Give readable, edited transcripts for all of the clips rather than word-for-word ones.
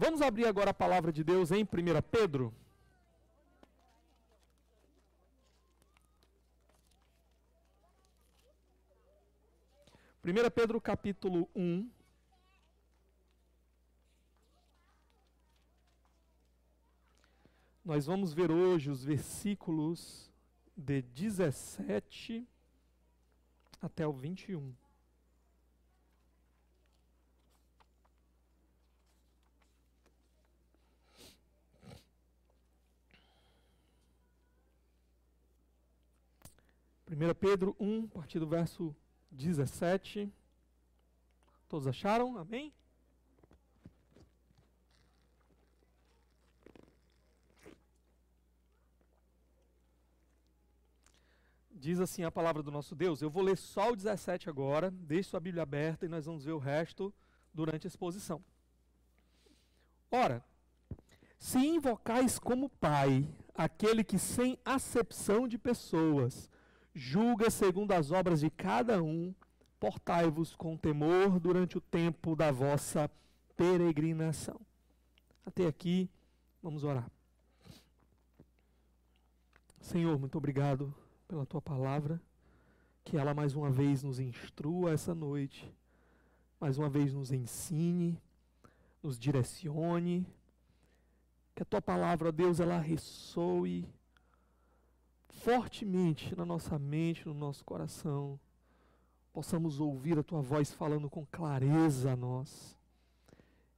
Vamos abrir agora a palavra de Deus em 1 Pedro. 1 Pedro capítulo 1. Nós vamos ver hoje os versículos de 17 até o 21. Primeira Pedro 1, a partir do verso 17. Todos acharam? Amém? Diz assim a palavra do nosso Deus. Eu vou ler só o 17 agora, deixe sua Bíblia aberta e nós vamos ver o resto durante a exposição. Ora, se invocais como Pai aquele que sem acepção de pessoas julga segundo as obras de cada um, portai-vos com temor durante o tempo da vossa peregrinação. Até aqui, vamos orar. Senhor, muito obrigado pela tua palavra, que ela mais uma vez nos instrua essa noite, mais uma vez nos ensine, nos direcione, que a tua palavra, ó Deus, ela ressoe fortemente na nossa mente, no nosso coração, possamos ouvir a tua voz falando com clareza a nós,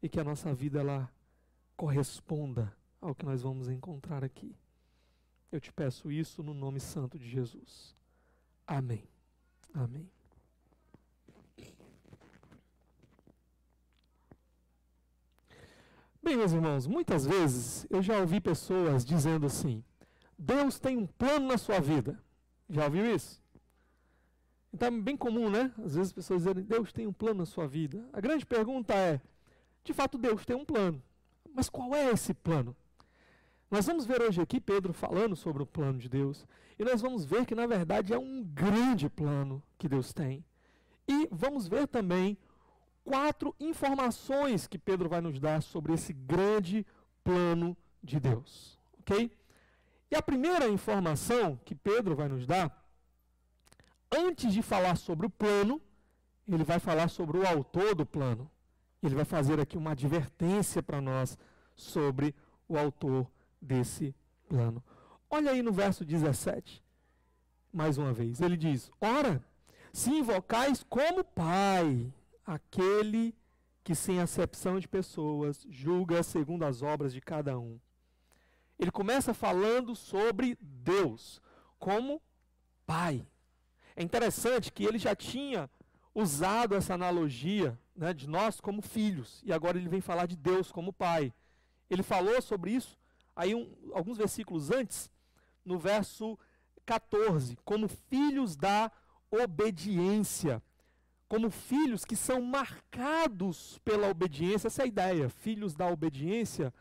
e que a nossa vida ela corresponda ao que nós vamos encontrar aqui. Eu te peço isso no nome santo de Jesus. Amém. Amém. Bem, meus irmãos, muitas vezes eu já ouvi pessoas dizendo assim: Deus tem um plano na sua vida. Já ouviu isso? Então é bem comum, né? Às vezes as pessoas dizem: Deus tem um plano na sua vida. A grande pergunta é, de fato Deus tem um plano. Mas qual é esse plano? Nós vamos ver hoje aqui Pedro falando sobre o plano de Deus. E nós vamos ver que na verdade é um grande plano que Deus tem. E vamos ver também 4 informações que Pedro vai nos dar sobre esse grande plano de Deus. Ok? E a primeira informação que Pedro vai nos dar, antes de falar sobre o plano, ele vai falar sobre o autor do plano. Ele vai fazer aqui uma advertência para nós sobre o autor desse plano. Olha aí no verso 17, mais uma vez, ele diz: ora, se invocais como Pai aquele que sem acepção de pessoas julga segundo as obras de cada um. Ele começa falando sobre Deus como Pai. É interessante que ele já tinha usado essa analogia, né, de nós como filhos, e agora ele vem falar de Deus como Pai. Ele falou sobre isso aí alguns versículos antes, no verso 14, como filhos da obediência, como filhos que são marcados pela obediência. Essa é a ideia, filhos da obediência.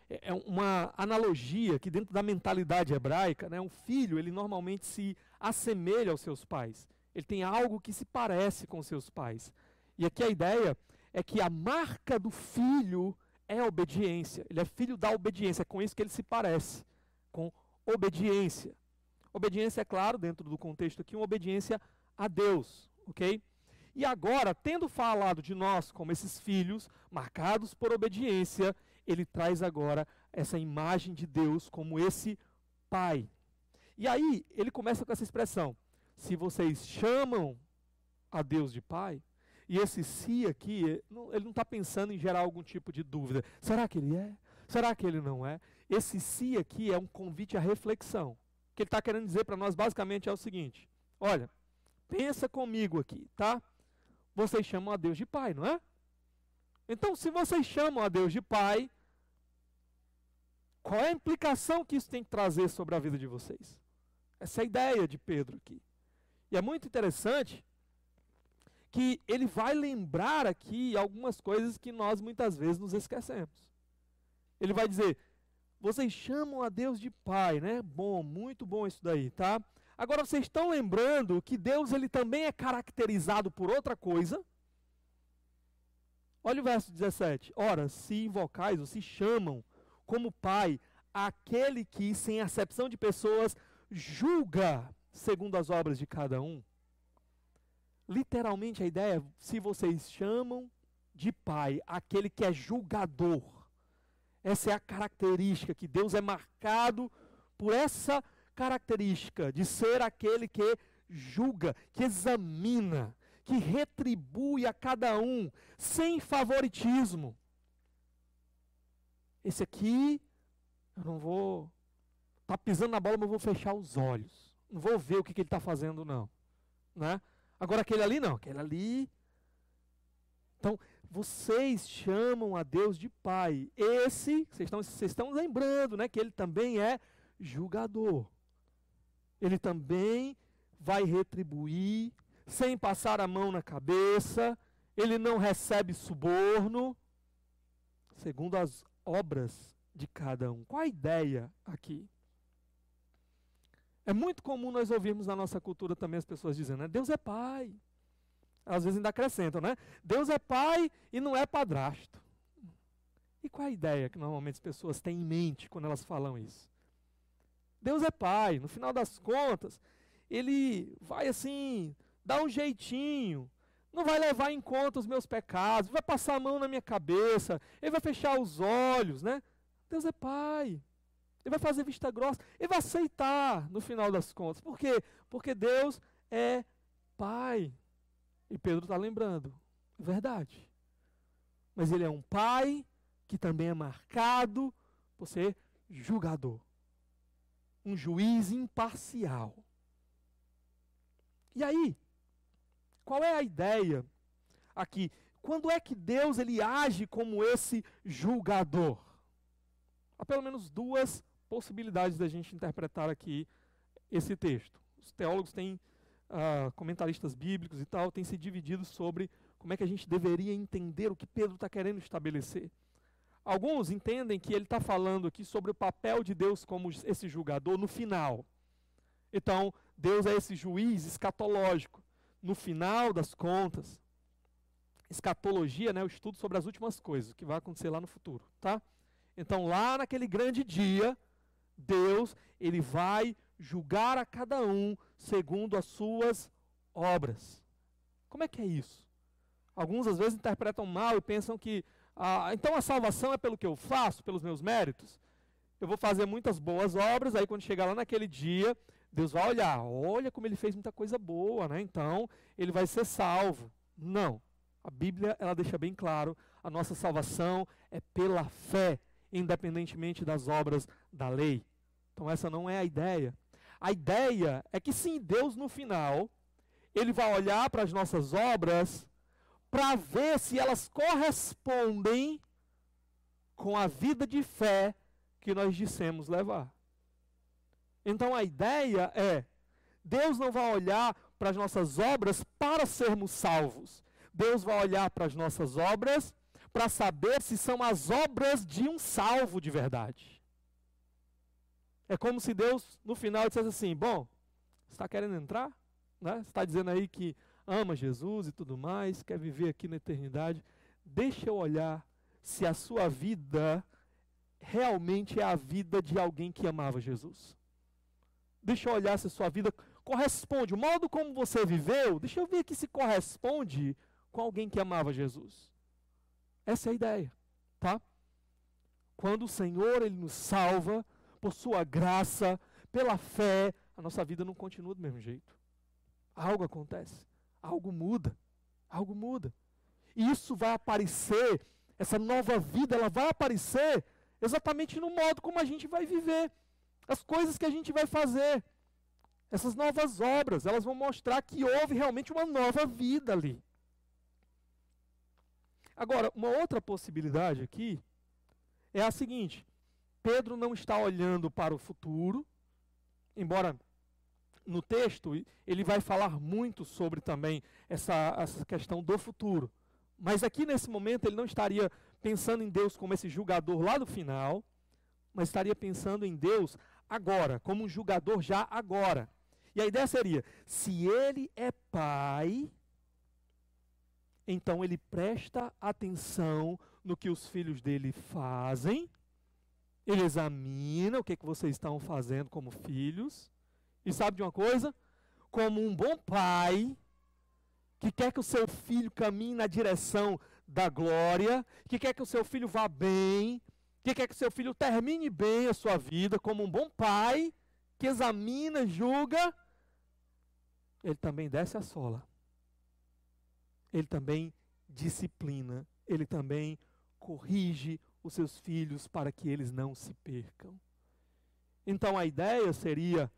É uma analogia que dentro da mentalidade hebraica, né, um filho, ele normalmente se assemelha aos seus pais. Ele tem algo que se parece com seus pais. E aqui a ideia é que a marca do filho é a obediência. Ele é filho da obediência, é com isso que ele se parece, com obediência. Obediência, é claro, dentro do contexto aqui, uma obediência a Deus, ok? E agora, tendo falado de nós como esses filhos marcados por obediência, ele traz agora essa imagem de Deus como esse Pai. E aí, ele começa com essa expressão: se vocês chamam a Deus de Pai, e esse se aqui, ele não está pensando em gerar algum tipo de dúvida. Será que ele é? Será que ele não é? Esse se aqui é um convite à reflexão. O que ele está querendo dizer para nós basicamente é o seguinte: olha, pensa comigo aqui, tá? Vocês chamam a Deus de Pai, não é? Então, se vocês chamam a Deus de Pai, qual é a implicação que isso tem que trazer sobre a vida de vocês? Essa é a ideia de Pedro aqui. E é muito interessante que ele vai lembrar aqui algumas coisas que nós muitas vezes nos esquecemos. Ele vai dizer: vocês chamam a Deus de Pai, né? Bom, muito bom isso daí, tá? Agora vocês estão lembrando que Deus ele também é caracterizado por outra coisa? Olha o verso 17. Ora, se invocais ou se chamam como Pai aquele que, sem acepção de pessoas, julga segundo as obras de cada um. Literalmente a ideia é, se vocês chamam de Pai aquele que é julgador. Essa é a característica, que Deus é marcado por essa característica de ser aquele que julga, que examina, que retribui a cada um, sem favoritismo. Esse aqui, eu não vou estar pisando na bola, mas eu vou fechar os olhos. Não vou ver o que ele está fazendo, não. Né? Agora aquele ali, não. Aquele ali... Então, vocês chamam a Deus de Pai. Esse, vocês estão lembrando, né, que ele também é julgador. Ele também vai retribuir, sem passar a mão na cabeça. Ele não recebe suborno, segundo as obras de cada um. Qual a ideia aqui? É muito comum nós ouvirmos na nossa cultura também as pessoas dizendo, né, Deus é Pai. Às vezes ainda acrescentam, né? Deus é Pai e não é padrasto. E qual a ideia que normalmente as pessoas têm em mente quando elas falam isso? Deus é Pai, no final das contas, Ele vai assim, dar um jeitinho, não vai levar em conta os meus pecados, vai passar a mão na minha cabeça, Ele vai fechar os olhos, né? Deus é Pai, Ele vai fazer vista grossa, Ele vai aceitar no final das contas. Por quê? Porque Deus é Pai. E Pedro está lembrando, verdade. Mas Ele é um Pai que também é marcado por ser julgador. Um juiz imparcial. E aí, qual é a ideia aqui? Quando é que Deus ele age como esse julgador? Há pelo menos duas possibilidades da gente interpretar aqui esse texto. Os teólogos têm, comentaristas bíblicos e tal, têm se dividido sobre como é que a gente deveria entender o que Pedro está querendo estabelecer. Alguns entendem que ele está falando aqui sobre o papel de Deus como esse julgador no final. Então, Deus é esse juiz escatológico. No final das contas, escatologia, né, o estudo sobre as últimas coisas, o que vai acontecer lá no futuro, tá? Então, lá naquele grande dia, Deus, ele vai julgar a cada um segundo as suas obras. Como é que é isso? Alguns às vezes interpretam mal e pensam que então a salvação é pelo que eu faço, pelos meus méritos. Eu vou fazer muitas boas obras, aí quando chegar lá naquele dia, Deus vai olhar, olha como ele fez muita coisa boa, né? Então ele vai ser salvo. Não. A Bíblia ela deixa bem claro, a nossa salvação é pela fé, independentemente das obras da lei. Então essa não é a ideia. A ideia é que sim, Deus no final, ele vai olhar para as nossas obras para ver se elas correspondem com a vida de fé que nós dissemos levar. Então a ideia é, Deus não vai olhar para as nossas obras para sermos salvos. Deus vai olhar para as nossas obras para saber se são as obras de um salvo de verdade. É como se Deus, no final, dissesse assim, bom, você está querendo entrar? Né? Você está dizendo aí que ama Jesus e tudo mais, quer viver aqui na eternidade. Deixa eu olhar se a sua vida realmente é a vida de alguém que amava Jesus. Deixa eu olhar se a sua vida corresponde, o modo como você viveu, deixa eu ver aqui se corresponde com alguém que amava Jesus. Essa é a ideia, tá? Quando o Senhor ele nos salva, por sua graça, pela fé, a nossa vida não continua do mesmo jeito. Algo acontece, algo muda, algo muda. E isso vai aparecer, essa nova vida, ela vai aparecer exatamente no modo como a gente vai viver. As coisas que a gente vai fazer. Essas novas obras, elas vão mostrar que houve realmente uma nova vida ali. Agora, uma outra possibilidade aqui é a seguinte. Pedro não está olhando para o futuro, embora no texto ele vai falar muito sobre também essa questão do futuro. Mas aqui nesse momento ele não estaria pensando em Deus como esse julgador lá no final, mas estaria pensando em Deus agora, como um julgador já agora. E a ideia seria, se ele é pai, Então ele presta atenção no que os filhos dele fazem, ele examina o que vocês estão fazendo como filhos, e sabe de uma coisa? Como um bom pai, que quer que o seu filho caminhe na direção da glória, que quer que o seu filho vá bem, que quer que o seu filho termine bem a sua vida, como um bom pai, que examina, julga, ele também desce a sola. Ele também disciplina, ele também corrige os seus filhos para que eles não se percam. Então a ideia seria,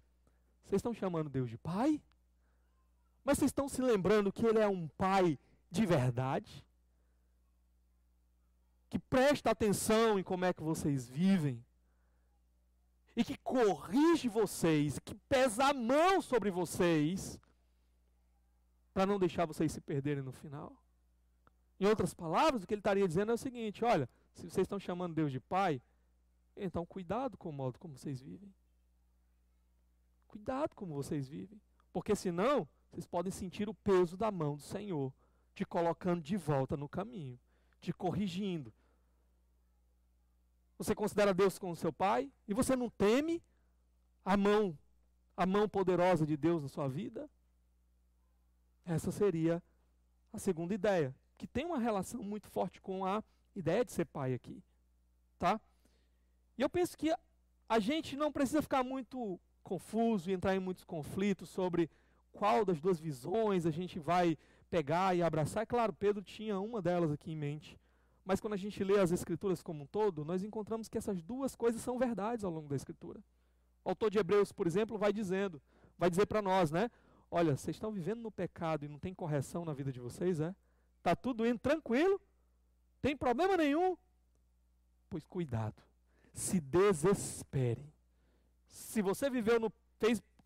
vocês estão chamando Deus de pai? Mas vocês estão se lembrando que ele é um pai de verdade? Que presta atenção em como é que vocês vivem? E que corrige vocês, que pesa a mão sobre vocês, para não deixar vocês se perderem no final? Em outras palavras, o que ele estaria dizendo é o seguinte: olha, se vocês estão chamando Deus de pai, então cuidado com o modo como vocês vivem. Cuidado como vocês vivem. Porque senão, vocês podem sentir o peso da mão do Senhor, te colocando de volta no caminho, te corrigindo. Você considera Deus como seu pai? E você não teme a mão poderosa de Deus na sua vida? Essa seria a segunda ideia, que tem uma relação muito forte com a ideia de ser pai aqui, tá? E eu penso que a gente não precisa ficar muito confuso e entrar em muitos conflitos sobre qual das duas visões a gente vai pegar e abraçar. É claro, Pedro tinha uma delas aqui em mente, mas quando a gente lê as Escrituras como um todo, nós encontramos que essas duas coisas são verdades ao longo da Escritura. O autor de Hebreus, por exemplo, vai dizer para nós, né? Olha, vocês estão vivendo no pecado e não tem correção na vida de vocês, é? Está tudo indo tranquilo? Tem problema nenhum? Pois cuidado, se desespere. Se você viveu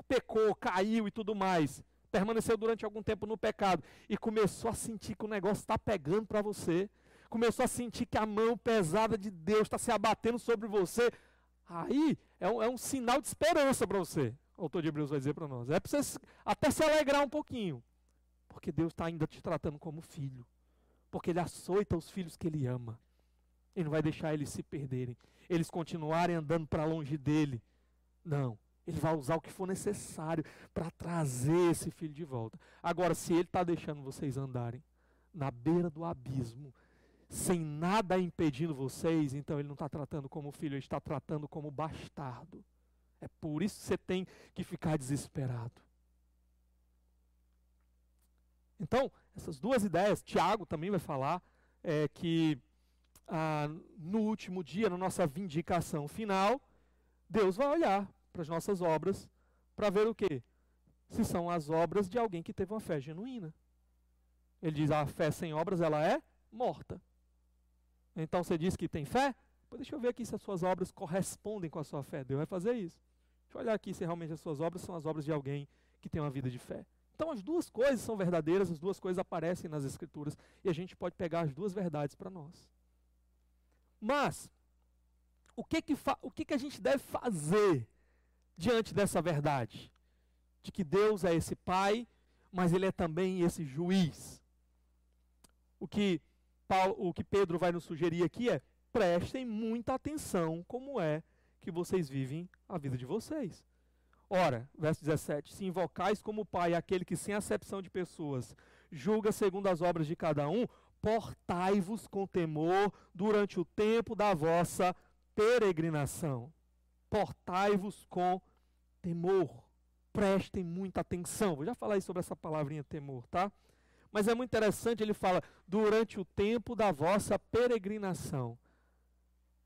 pecou, caiu e tudo mais, permaneceu durante algum tempo no pecado e começou a sentir que o negócio está pegando para você, começou a sentir que a mão pesada de Deus está se abatendo sobre você, aí é um sinal de esperança para você. O autor de Hebreus vai dizer para nós. É para você até se alegrar um pouquinho, porque Deus está ainda te tratando como filho, porque Ele açoita os filhos que Ele ama. Ele não vai deixar eles se perderem, eles continuarem andando para longe dEle. Não, Ele vai usar o que for necessário para trazer esse filho de volta. Agora, se Ele está deixando vocês andarem na beira do abismo, sem nada impedindo vocês, então Ele não está tratando como filho, Ele está tratando como bastardo. É por isso que você tem que ficar desesperado. Então, essas duas ideias, Tiago também vai falar que no último dia, na nossa vindicação final, Deus vai olhar para as nossas obras para ver o quê? Se são as obras de alguém que teve uma fé genuína. Ele diz, a fé sem obras, ela é morta. Então você diz que tem fé? Pois deixa eu ver aqui se as suas obras correspondem com a sua fé. Deus vai fazer isso. Deixa eu olhar aqui se realmente as suas obras são as obras de alguém que tem uma vida de fé. Então as duas coisas são verdadeiras, as duas coisas aparecem nas Escrituras e a gente pode pegar as duas verdades para nós. Mas, o que a gente deve fazer diante dessa verdade? De que Deus é esse Pai, mas Ele é também esse juiz. O que Pedro vai nos sugerir aqui é, prestem muita atenção como é que vocês vivem a vida de vocês. Ora, verso 17, se invocais como Pai aquele que sem acepção de pessoas julga segundo as obras de cada um, portai-vos com temor durante o tempo da vossa peregrinação. Portai-vos com temor. Prestem muita atenção. Vou já falar aí sobre essa palavrinha temor, tá? Mas é muito interessante, ele fala, durante o tempo da vossa peregrinação.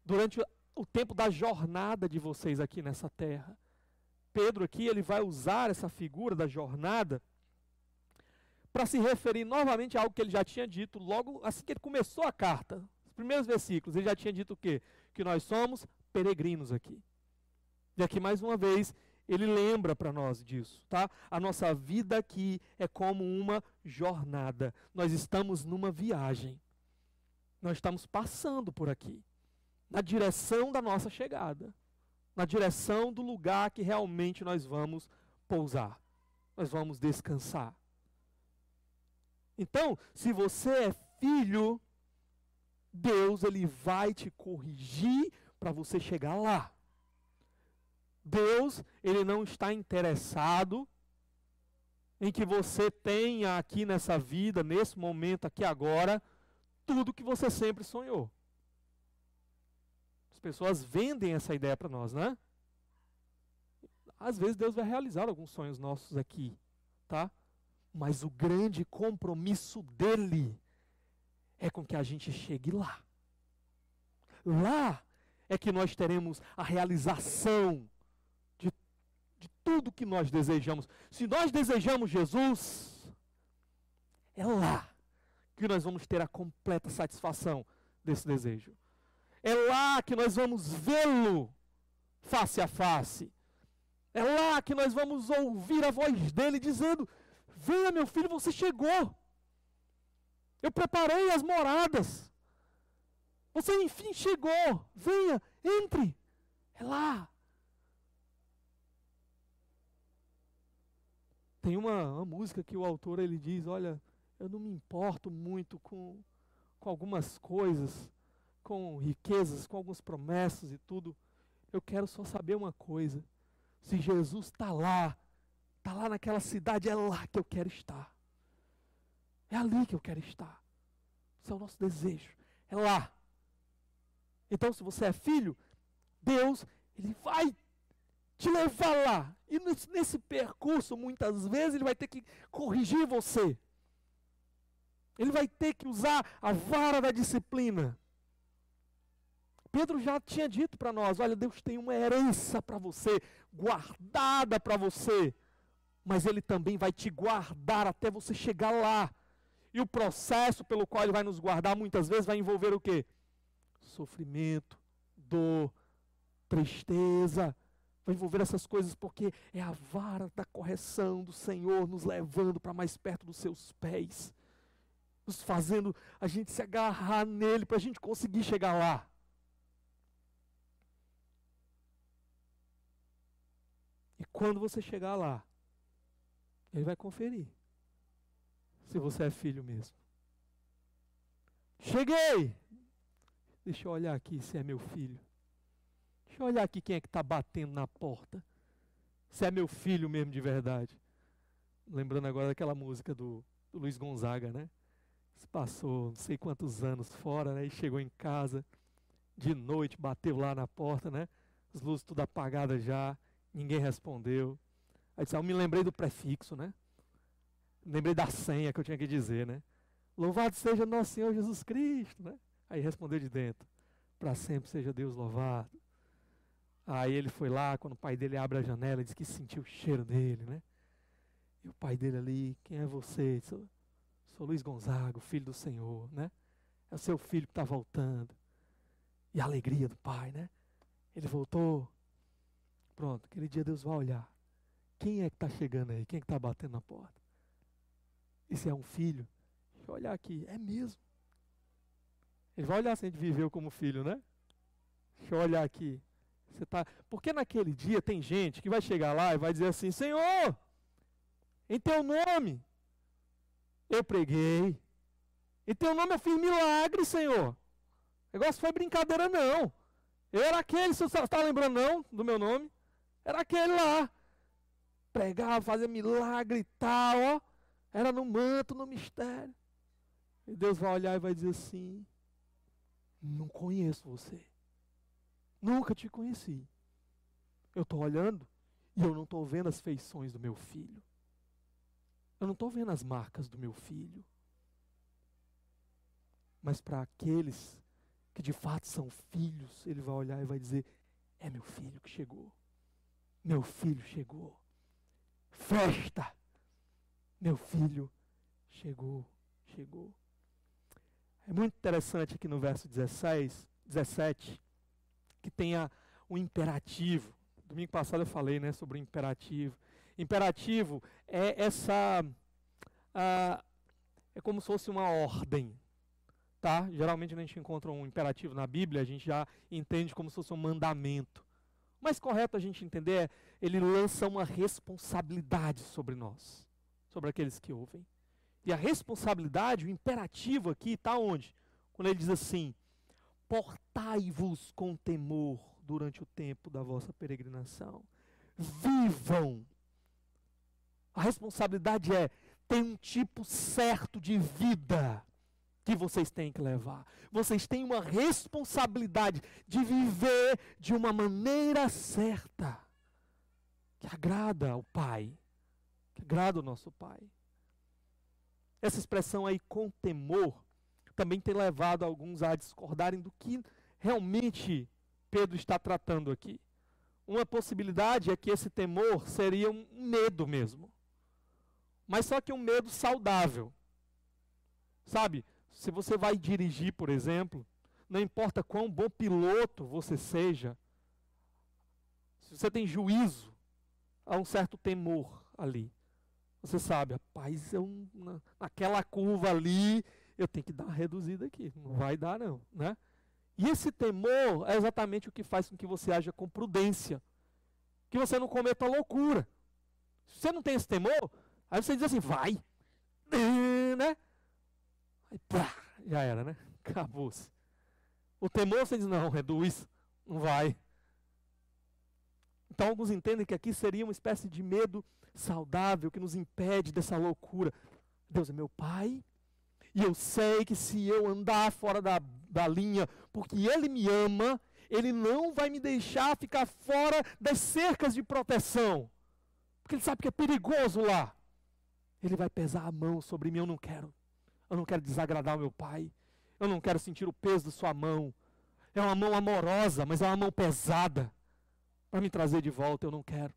Durante o tempo da jornada de vocês aqui nessa terra. Pedro aqui, ele vai usar essa figura da jornada para se referir novamente a algo que ele já tinha dito logo assim que ele começou a carta. Os primeiros versículos, ele já tinha dito o quê? Que nós somos peregrinos aqui. E aqui mais uma vez, ele lembra para nós disso, tá? A nossa vida aqui é como uma jornada. Nós estamos numa viagem. Nós estamos passando por aqui, na direção da nossa chegada, na direção do lugar que realmente nós vamos pousar. Nós vamos descansar. Então, se você é filho, Deus ele vai te corrigir para você chegar lá. Deus, ele não está interessado em que você tenha aqui nessa vida, nesse momento, aqui agora, tudo que você sempre sonhou. As pessoas vendem essa ideia para nós, né? Às vezes Deus vai realizar alguns sonhos nossos aqui, tá? Mas o grande compromisso dele é com que a gente chegue lá. Lá é que nós teremos a realização de tudo que nós desejamos. Se nós desejamos Jesus, é lá que nós vamos ter a completa satisfação desse desejo. É lá que nós vamos vê-lo face a face. É lá que nós vamos ouvir a voz dele dizendo: venha, meu filho, você chegou. Eu preparei as moradas. Você enfim chegou. Venha, entre. É lá. Tem uma música que o autor ele diz: olha, eu não me importo muito com algumas coisas, com riquezas, com algumas promessas e tudo. Eu quero só saber uma coisa. Se Jesus está lá naquela cidade, é lá que eu quero estar. É ali que eu quero estar. Esse é o nosso desejo. É lá. Então, se você é filho, Deus, ele vai te levar lá. E nesse percurso, muitas vezes, ele vai ter que corrigir você. Ele vai ter que usar a vara da disciplina. Pedro já tinha dito para nós: olha, Deus tem uma herança para você, guardada para você, mas Ele também vai te guardar até você chegar lá. E o processo pelo qual Ele vai nos guardar, muitas vezes, vai envolver o quê? Sofrimento, dor, tristeza. Vai envolver essas coisas porque é a vara da correção do Senhor nos levando para mais perto dos seus pés, nos fazendo a gente se agarrar nele para a gente conseguir chegar lá. E quando você chegar lá, ele vai conferir se você é filho mesmo. Cheguei! Deixa eu olhar aqui se é meu filho. Deixa eu olhar aqui quem é que está batendo na porta. Se é meu filho mesmo de verdade. Lembrando agora daquela música do Luiz Gonzaga, né? Se passou não sei quantos anos fora, né? E chegou em casa de noite, bateu lá na porta, né? As luzes tudo apagadas já. Ninguém respondeu. Aí disse: eu me lembrei do prefixo, né? Me lembrei da senha que eu tinha que dizer, né? Louvado seja nosso Senhor Jesus Cristo, né? Aí respondeu de dentro: para sempre seja Deus louvado. Aí ele foi lá, quando o pai dele abre a janela, diz que sentiu o cheiro dele, né? E o pai dele ali: quem é você? Sou Luiz Gonzaga, o filho do Senhor, né? É o seu filho que está voltando. E a alegria do pai, né? Ele voltou. Pronto, aquele dia Deus vai olhar. Quem é que está chegando aí? Quem é que está batendo na porta? E se é um filho? Deixa eu olhar aqui. É mesmo. Ele vai olhar se a gente viveu como filho, né? Deixa eu olhar aqui. Você tá... Porque naquele dia tem gente que vai chegar lá e vai dizer assim: Senhor, em teu nome eu preguei. Em teu nome eu fiz milagre, Senhor. O negócio foi brincadeira, não. Eu era aquele, você está lembrando não do meu nome? Era aquele lá. Pregava, fazia milagre e tal, ó. Era no manto, no mistério. E Deus vai olhar e vai dizer assim: não conheço você. Nunca te conheci. Eu estou olhando e eu não estou vendo as feições do meu filho. Eu não estou vendo as marcas do meu filho. Mas para aqueles que de fato são filhos, ele vai olhar e vai dizer: é meu filho que chegou. Meu filho chegou. Festa! Meu filho chegou. É muito interessante aqui no verso 17, que tem um imperativo. Domingo passado eu falei, né, sobre o imperativo. Imperativo é é como se fosse uma ordem. Tá? Geralmente quando a gente encontra um imperativo na Bíblia, a gente já entende como se fosse um mandamento. O mais correto a gente entender é: ele lança uma responsabilidade sobre nós, sobre aqueles que ouvem. E a responsabilidade, o imperativo aqui está onde? Quando ele diz assim, portai-vos com temor durante o tempo da vossa peregrinação. Vivam. A responsabilidade tem um tipo certo de vida que vocês têm que levar. Vocês têm uma responsabilidade de viver de uma maneira certa, que agrada ao Pai, que agrada o nosso Pai. Essa expressão aí, com temor, também tem levado alguns a discordarem do que realmente Pedro está tratando aqui. Uma possibilidade é que esse temor seria um medo mesmo. Mas só que um medo saudável. Sabe, se você vai dirigir, por exemplo, não importa quão bom piloto você seja, se você tem juízo, há um certo temor ali. Você sabe, rapaz, naquela curva ali, eu tenho que dar uma reduzida aqui. Não vai dar não, né? E esse temor é exatamente o que faz com que você haja com prudência. Que você não cometa loucura. Se você não tem esse temor, aí você diz assim, vai, né? Aí pá, já era, né? Acabou-se. O temor você diz, não, reduz, não vai. Então alguns entendem que aqui seria uma espécie de medo saudável que nos impede dessa loucura. Deus é meu Pai, e eu sei que se eu andar fora da linha, porque Ele me ama, Ele não vai me deixar ficar fora das cercas de proteção. Porque Ele sabe que é perigoso lá. Ele vai pesar a mão sobre mim, eu não quero. Eu não quero desagradar o meu Pai. Eu não quero sentir o peso da sua mão. É uma mão amorosa, mas é uma mão pesada. Para me trazer de volta, eu não quero.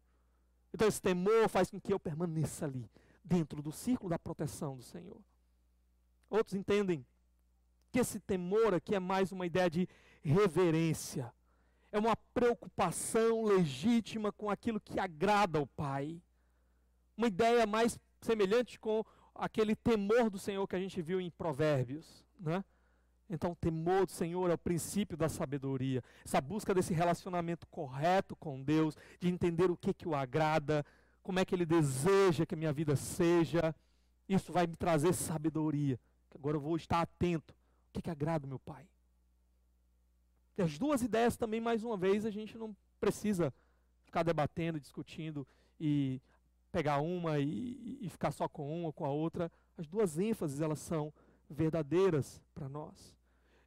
Então esse temor faz com que eu permaneça ali, dentro do círculo da proteção do Senhor. Outros entendem que esse temor aqui é mais uma ideia de reverência. É uma preocupação legítima com aquilo que agrada ao Pai. Uma ideia mais semelhante com aquele temor do Senhor que a gente viu em Provérbios, né? Então, o temor do Senhor é o princípio da sabedoria. Essa busca desse relacionamento correto com Deus, de entender o que o agrada, como é que Ele deseja que a minha vida seja. Isso vai me trazer sabedoria. Agora eu vou estar atento. O que agrada o meu Pai? E as duas ideias também, mais uma vez, a gente não precisa ficar debatendo, discutindo e pegar uma e ficar só com uma ou com a outra. As duas ênfases, elas são verdadeiras para nós.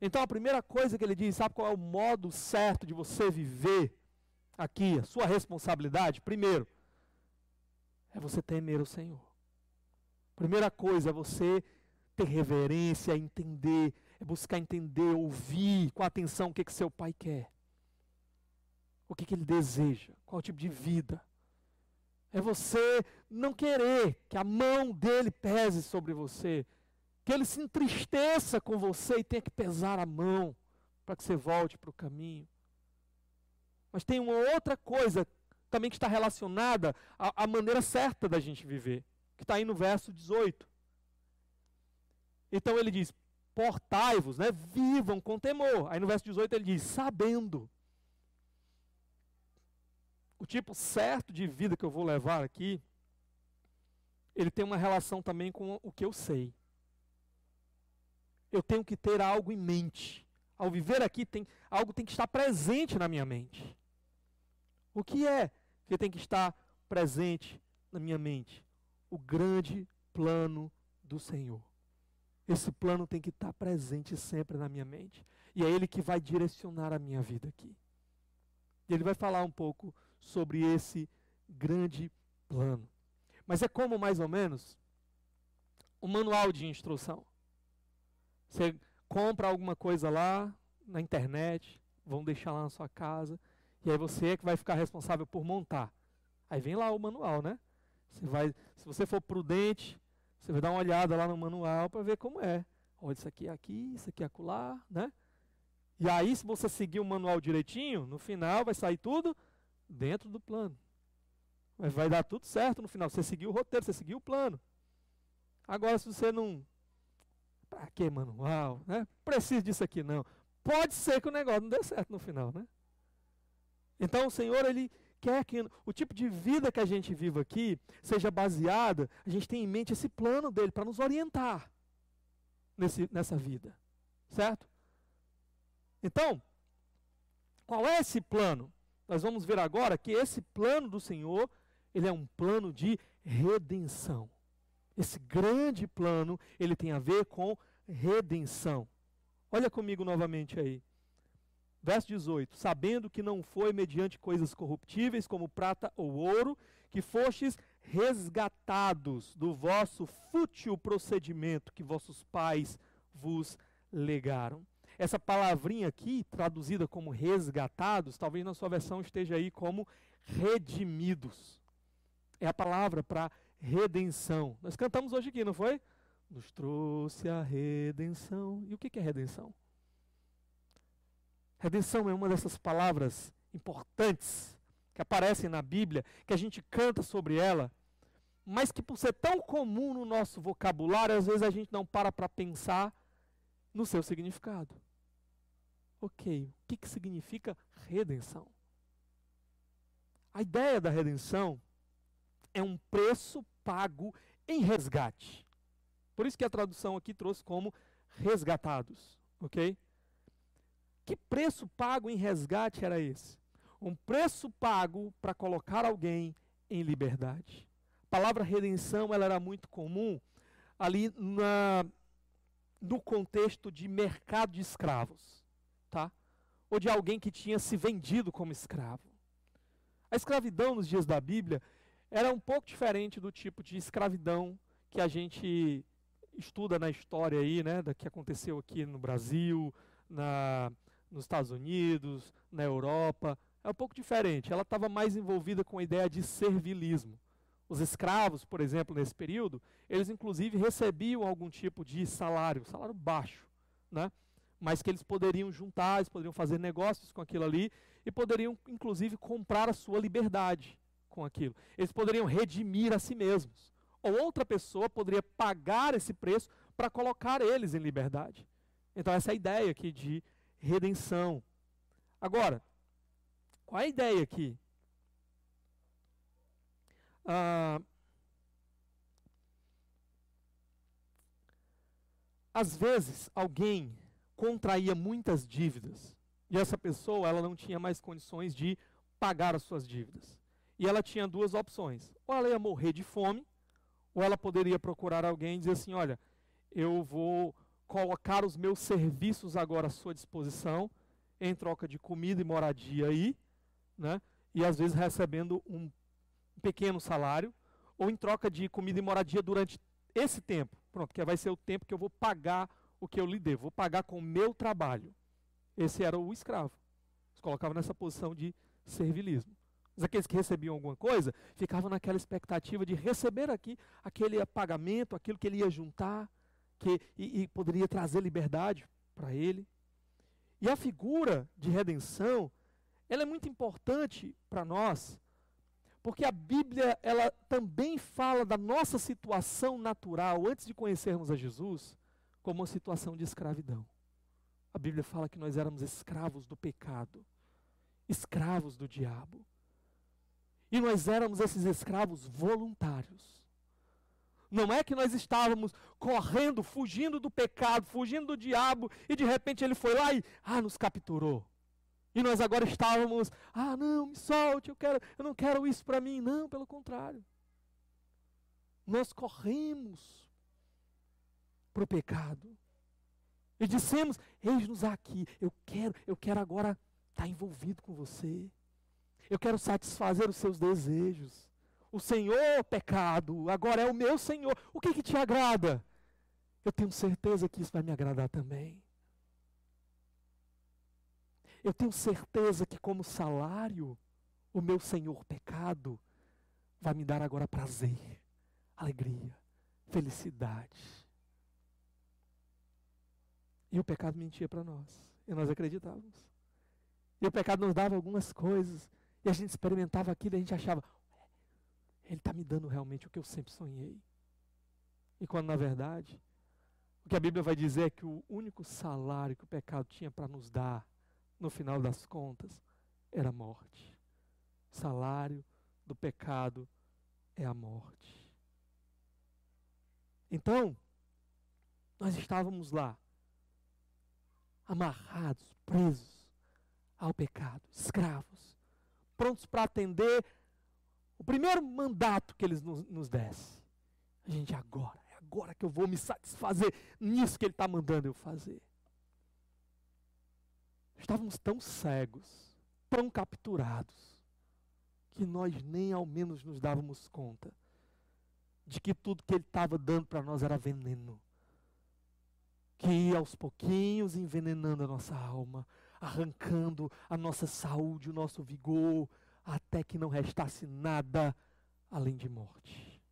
Então a primeira coisa que ele diz, sabe qual é o modo certo de você viver aqui, a sua responsabilidade? Primeiro, é você temer o Senhor. Primeira coisa é você ter reverência, entender, é buscar entender, ouvir com atenção o que seu Pai quer. O que Ele deseja, qual tipo de vida. É você não querer que a mão dele pese sobre você, que ele se entristeça com você e tenha que pesar a mão para que você volte para o caminho. Mas tem uma outra coisa também que está relacionada à maneira certa da gente viver, que está aí no verso 18. Então ele diz, portai-vos, né, vivam com temor. Aí no verso 18 ele diz, sabendo. O tipo certo de vida que eu vou levar aqui, ele tem uma relação também com o que eu sei. Eu tenho que ter algo em mente. Ao viver aqui, algo tem que estar presente na minha mente. O que é que tem que estar presente na minha mente? O grande plano do Senhor. Esse plano tem que estar presente sempre na minha mente. E é Ele que vai direcionar a minha vida aqui. E Ele vai falar um pouco sobre esse grande plano. Mas é como, mais ou menos, um manual de instrução. Você compra alguma coisa lá na internet, vão deixar lá na sua casa, e aí você é que vai ficar responsável por montar. Aí vem lá o manual, né? Se você for prudente, você vai dar uma olhada lá no manual para ver como é. Olha, isso aqui é aqui, isso aqui é acolá, né? E aí, se você seguir o manual direitinho, no final vai sair tudo dentro do plano. Mas vai dar tudo certo no final. Você seguiu o roteiro, você seguiu o plano. Agora, se você não... Pra que manual? Né? Preciso disso aqui, não. Pode ser que o negócio não dê certo no final, né? Então, o Senhor, Ele quer que o tipo de vida que a gente viva aqui seja baseada, a gente tem em mente esse plano dele para nos orientar nessa vida, certo? Então, qual é esse plano? Nós vamos ver agora que esse plano do Senhor, ele é um plano de redenção. Esse grande plano, ele tem a ver com redenção. Olha comigo novamente aí. Verso 18. Sabendo que não foi mediante coisas corruptíveis, como prata ou ouro, que fostes resgatados do vosso fútil procedimento que vossos pais vos legaram. Essa palavrinha aqui, traduzida como resgatados, talvez na sua versão esteja aí como redimidos. É a palavra para redenção. Nós cantamos hoje aqui, não foi? Nos trouxe a redenção. E o que é redenção? Redenção é uma dessas palavras importantes que aparecem na Bíblia, que a gente canta sobre ela, mas que por ser tão comum no nosso vocabulário, às vezes a gente não para pensar no seu significado. Ok, o que significa redenção? A ideia da redenção é um preço pago em resgate. Por isso que a tradução aqui trouxe como resgatados, ok? Que preço pago em resgate era esse? Um preço pago para colocar alguém em liberdade. A palavra redenção ela era muito comum ali no contexto de mercado de escravos, tá? Ou de alguém que tinha se vendido como escravo. A escravidão nos dias da Bíblia era um pouco diferente do tipo de escravidão que a gente estuda na história aí, né, da que aconteceu aqui no Brasil, nos Estados Unidos, na Europa. É um pouco diferente. Ela estava mais envolvida com a ideia de servilismo. Os escravos, por exemplo, nesse período, eles inclusive recebiam algum tipo de salário baixo, né? Mas que eles poderiam juntar, eles poderiam fazer negócios com aquilo ali e poderiam inclusive comprar a sua liberdade com aquilo. Eles poderiam redimir a si mesmos. Ou outra pessoa poderia pagar esse preço para colocar eles em liberdade. Então essa é a ideia aqui de redenção. Agora, qual é a ideia aqui? Às vezes, alguém contraía muitas dívidas e essa pessoa ela não tinha mais condições de pagar as suas dívidas. E ela tinha duas opções. Ou ela ia morrer de fome, ou ela poderia procurar alguém e dizer assim, olha, eu vou colocar os meus serviços agora à sua disposição, em troca de comida e moradia aí, né? E às vezes recebendo um pequeno salário, ou em troca de comida e moradia durante esse tempo. Pronto, que vai ser o tempo que eu vou pagar o que eu lhe devo, vou pagar com o meu trabalho. Esse era o escravo. Se colocava nessa posição de servilismo. Mas aqueles que recebiam alguma coisa, ficavam naquela expectativa de receber aquele pagamento, aquilo que ele ia juntar, e poderia trazer liberdade para ele. E a figura de redenção, ela é muito importante para nós, porque a Bíblia ela também fala da nossa situação natural, antes de conhecermos a Jesus, como uma situação de escravidão. A Bíblia fala que nós éramos escravos do pecado, escravos do diabo. E nós éramos esses escravos voluntários. Não é que nós estávamos correndo, fugindo do pecado, fugindo do diabo, e de repente ele foi lá e nos capturou. E nós agora estávamos, não, me solte, eu não quero isso para mim. Não, pelo contrário. Nós corremos para o pecado. E dissemos, eis-nos aqui, eu quero agora estar envolvido com você. Eu quero satisfazer os seus desejos. O Senhor, pecado, agora é o meu Senhor. O que te agrada? Eu tenho certeza que isso vai me agradar também. Eu tenho certeza que como salário, o meu Senhor pecado vai me dar agora prazer, alegria, felicidade. E o pecado mentia para nós. E nós acreditávamos. E o pecado nos dava algumas coisas. E a gente experimentava aquilo e a gente achava, ele está me dando realmente o que eu sempre sonhei. E quando na verdade, o que a Bíblia vai dizer é que o único salário que o pecado tinha para nos dar, no final das contas, era a morte. O salário do pecado é a morte. Então, nós estávamos lá, amarrados, presos ao pecado, escravos, prontos para atender o primeiro mandato que eles nos desse. A gente, é agora que eu vou me satisfazer nisso que ele está mandando eu fazer. Estávamos tão cegos, tão capturados, que nós nem ao menos nos dávamos conta de que tudo que ele estava dando para nós era veneno, que ia aos pouquinhos envenenando a nossa alma, arrancando a nossa saúde, o nosso vigor, até que não restasse nada além de morte.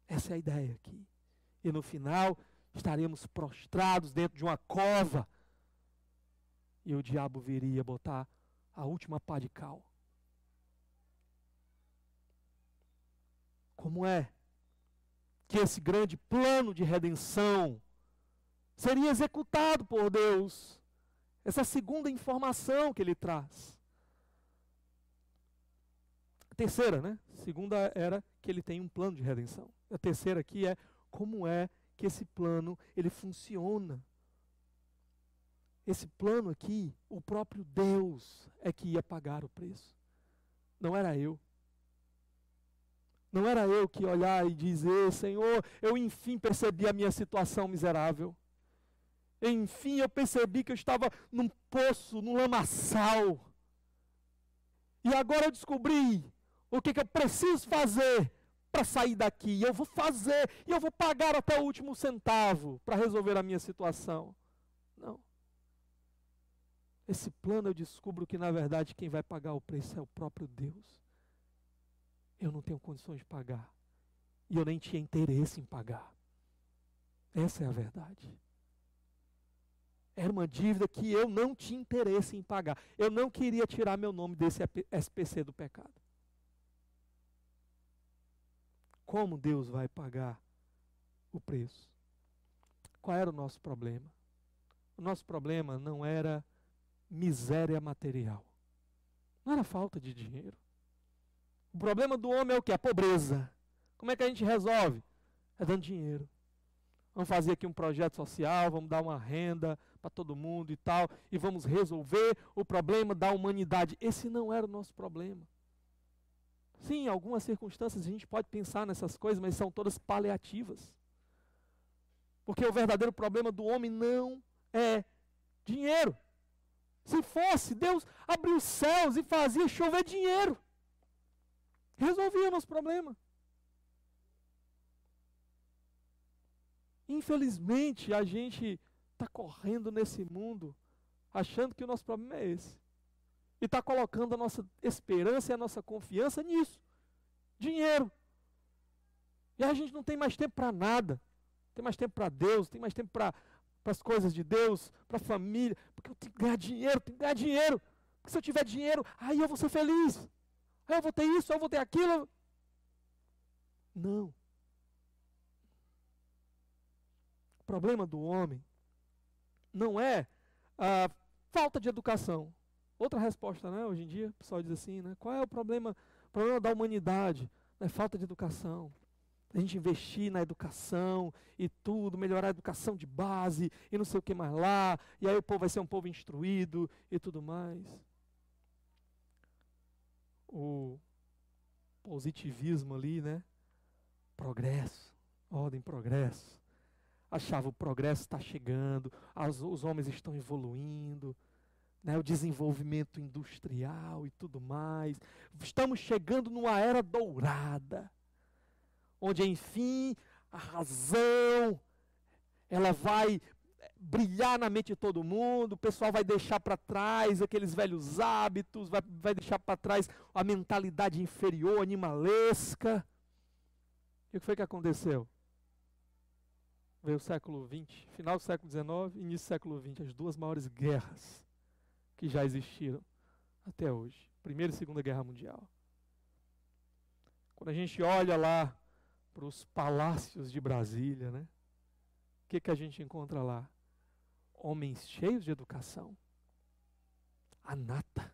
Essa é a ideia aqui. E no final, estaremos prostrados dentro de uma cova, e o diabo viria botar a última pá de cal. Como é que esse grande plano de redenção seria executado por Deus? Essa segunda informação que ele traz. A terceira, né? A segunda era que ele tem um plano de redenção. A terceira aqui é como é que esse plano ele funciona. Esse plano aqui, o próprio Deus é que ia pagar o preço. Não era eu. Não era eu que ia olhar e dizer, Senhor, eu enfim percebi a minha situação miserável. Enfim eu percebi que eu estava num poço, num lamaçal. E agora eu descobri o que eu preciso fazer para sair daqui. E eu vou fazer, e eu vou pagar até o último centavo para resolver a minha situação. Não. Esse plano eu descubro que na verdade quem vai pagar o preço é o próprio Deus. Eu não tenho condições de pagar. E eu nem tinha interesse em pagar. Essa é a verdade. Era uma dívida que eu não tinha interesse em pagar. Eu não queria tirar meu nome desse SPC do pecado. Como Deus vai pagar o preço? Qual era o nosso problema? O nosso problema não era miséria material. Não era falta de dinheiro. O problema do homem é o quê? A pobreza. Como é que a gente resolve? É dando dinheiro. Vamos fazer aqui um projeto social, vamos dar uma renda para todo mundo e tal, e vamos resolver o problema da humanidade. Esse não era o nosso problema. Sim, em algumas circunstâncias a gente pode pensar nessas coisas, mas são todas paliativas. Porque o verdadeiro problema do homem não é dinheiro. Se fosse, Deus abria os céus e fazia chover dinheiro. Resolvia o nosso problema. Infelizmente, a gente está correndo nesse mundo achando que o nosso problema é esse. E está colocando a nossa esperança e a nossa confiança nisso. Dinheiro. E a gente não tem mais tempo para nada. Não tem mais tempo para Deus, não tem mais tempo para as coisas de Deus, para a família. Porque eu tenho que ganhar dinheiro, tenho que ganhar dinheiro. Porque se eu tiver dinheiro, aí eu vou ser feliz. Aí eu vou ter isso, eu vou ter aquilo. Não. O problema do homem não é a falta de educação. Outra resposta, né? Hoje em dia, o pessoal diz assim, né? Qual é o problema? O problema da humanidade é falta de educação. A gente investir na educação e tudo, melhorar a educação de base e não sei o que mais lá, e aí o povo vai ser um povo instruído e tudo mais. O positivismo ali, né? Progresso, ordem, progresso. Achava o progresso está chegando, os homens estão evoluindo, né, o desenvolvimento industrial e tudo mais. Estamos chegando numa era dourada, onde enfim a razão ela vai brilhar na mente de todo mundo, o pessoal vai deixar para trás aqueles velhos hábitos, vai deixar para trás a mentalidade inferior, animalesca. E o que foi que aconteceu? Veio o século XX, final do século XIX, início do século XX, as duas maiores guerras que já existiram até hoje. Primeira e Segunda Guerra Mundial. Quando a gente olha lá para os palácios de Brasília, né? O que a gente encontra lá? Homens cheios de educação. A nata.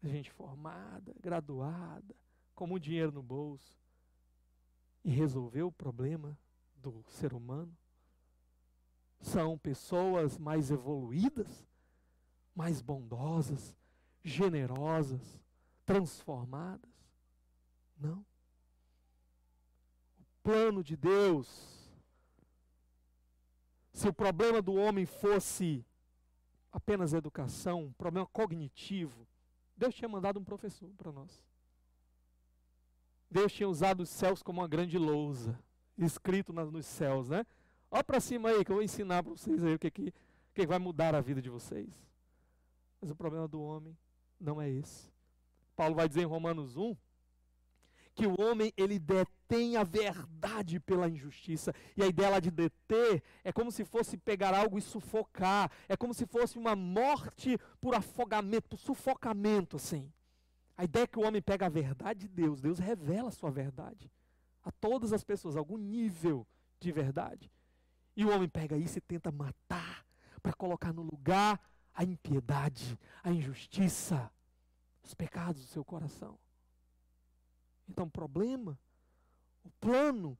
gente formada, graduada, com muito dinheiro no bolso, e resolveu o problema do ser humano? São pessoas mais evoluídas, mais bondosas, generosas, transformadas? Não. O plano de Deus, se o problema do homem fosse apenas educação, um problema cognitivo, Deus tinha mandado um professor para nós. Deus tinha usado os céus como uma grande lousa, escrito nos céus, né? Olha para cima aí, que eu vou ensinar para vocês aí o que vai mudar a vida de vocês. Mas o problema do homem não é esse. Paulo vai dizer em Romanos 1, que o homem, ele detém a verdade pela injustiça. E a ideia lá de deter é como se fosse pegar algo e sufocar. É como se fosse uma morte por afogamento, por sufocamento, assim. A ideia é que o homem pega a verdade de Deus. Deus revela a sua verdade a todas as pessoas, algum nível de verdade. E o homem pega isso e tenta matar, para colocar no lugar a impiedade, a injustiça, os pecados do seu coração. Então o problema, o plano,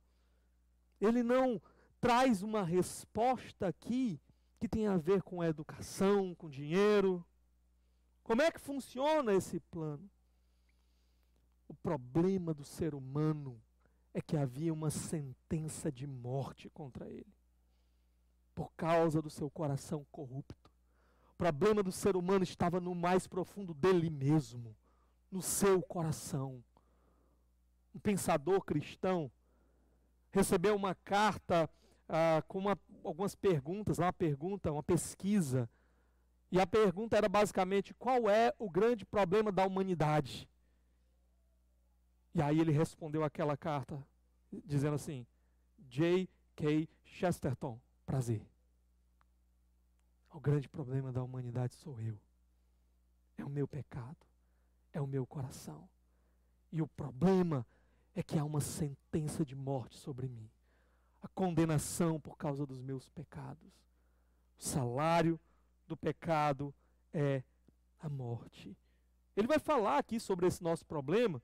ele não traz uma resposta aqui que tem a ver com a educação, com dinheiro. Como é que funciona esse plano? O problema do ser humano é que havia uma sentença de morte contra ele, por causa do seu coração corrupto. O problema do ser humano estava no mais profundo dele mesmo, no seu coração. Um pensador cristão recebeu uma carta com algumas perguntas, uma pesquisa. E a pergunta era basicamente: qual é o grande problema da humanidade? E aí ele respondeu aquela carta dizendo assim: J.K. Chesterton, prazer. O grande problema da humanidade sou eu. É o meu pecado. É o meu coração. E o problema é que há uma sentença de morte sobre mim. A condenação por causa dos meus pecados. O salário do pecado é a morte. Ele vai falar aqui sobre esse nosso problema,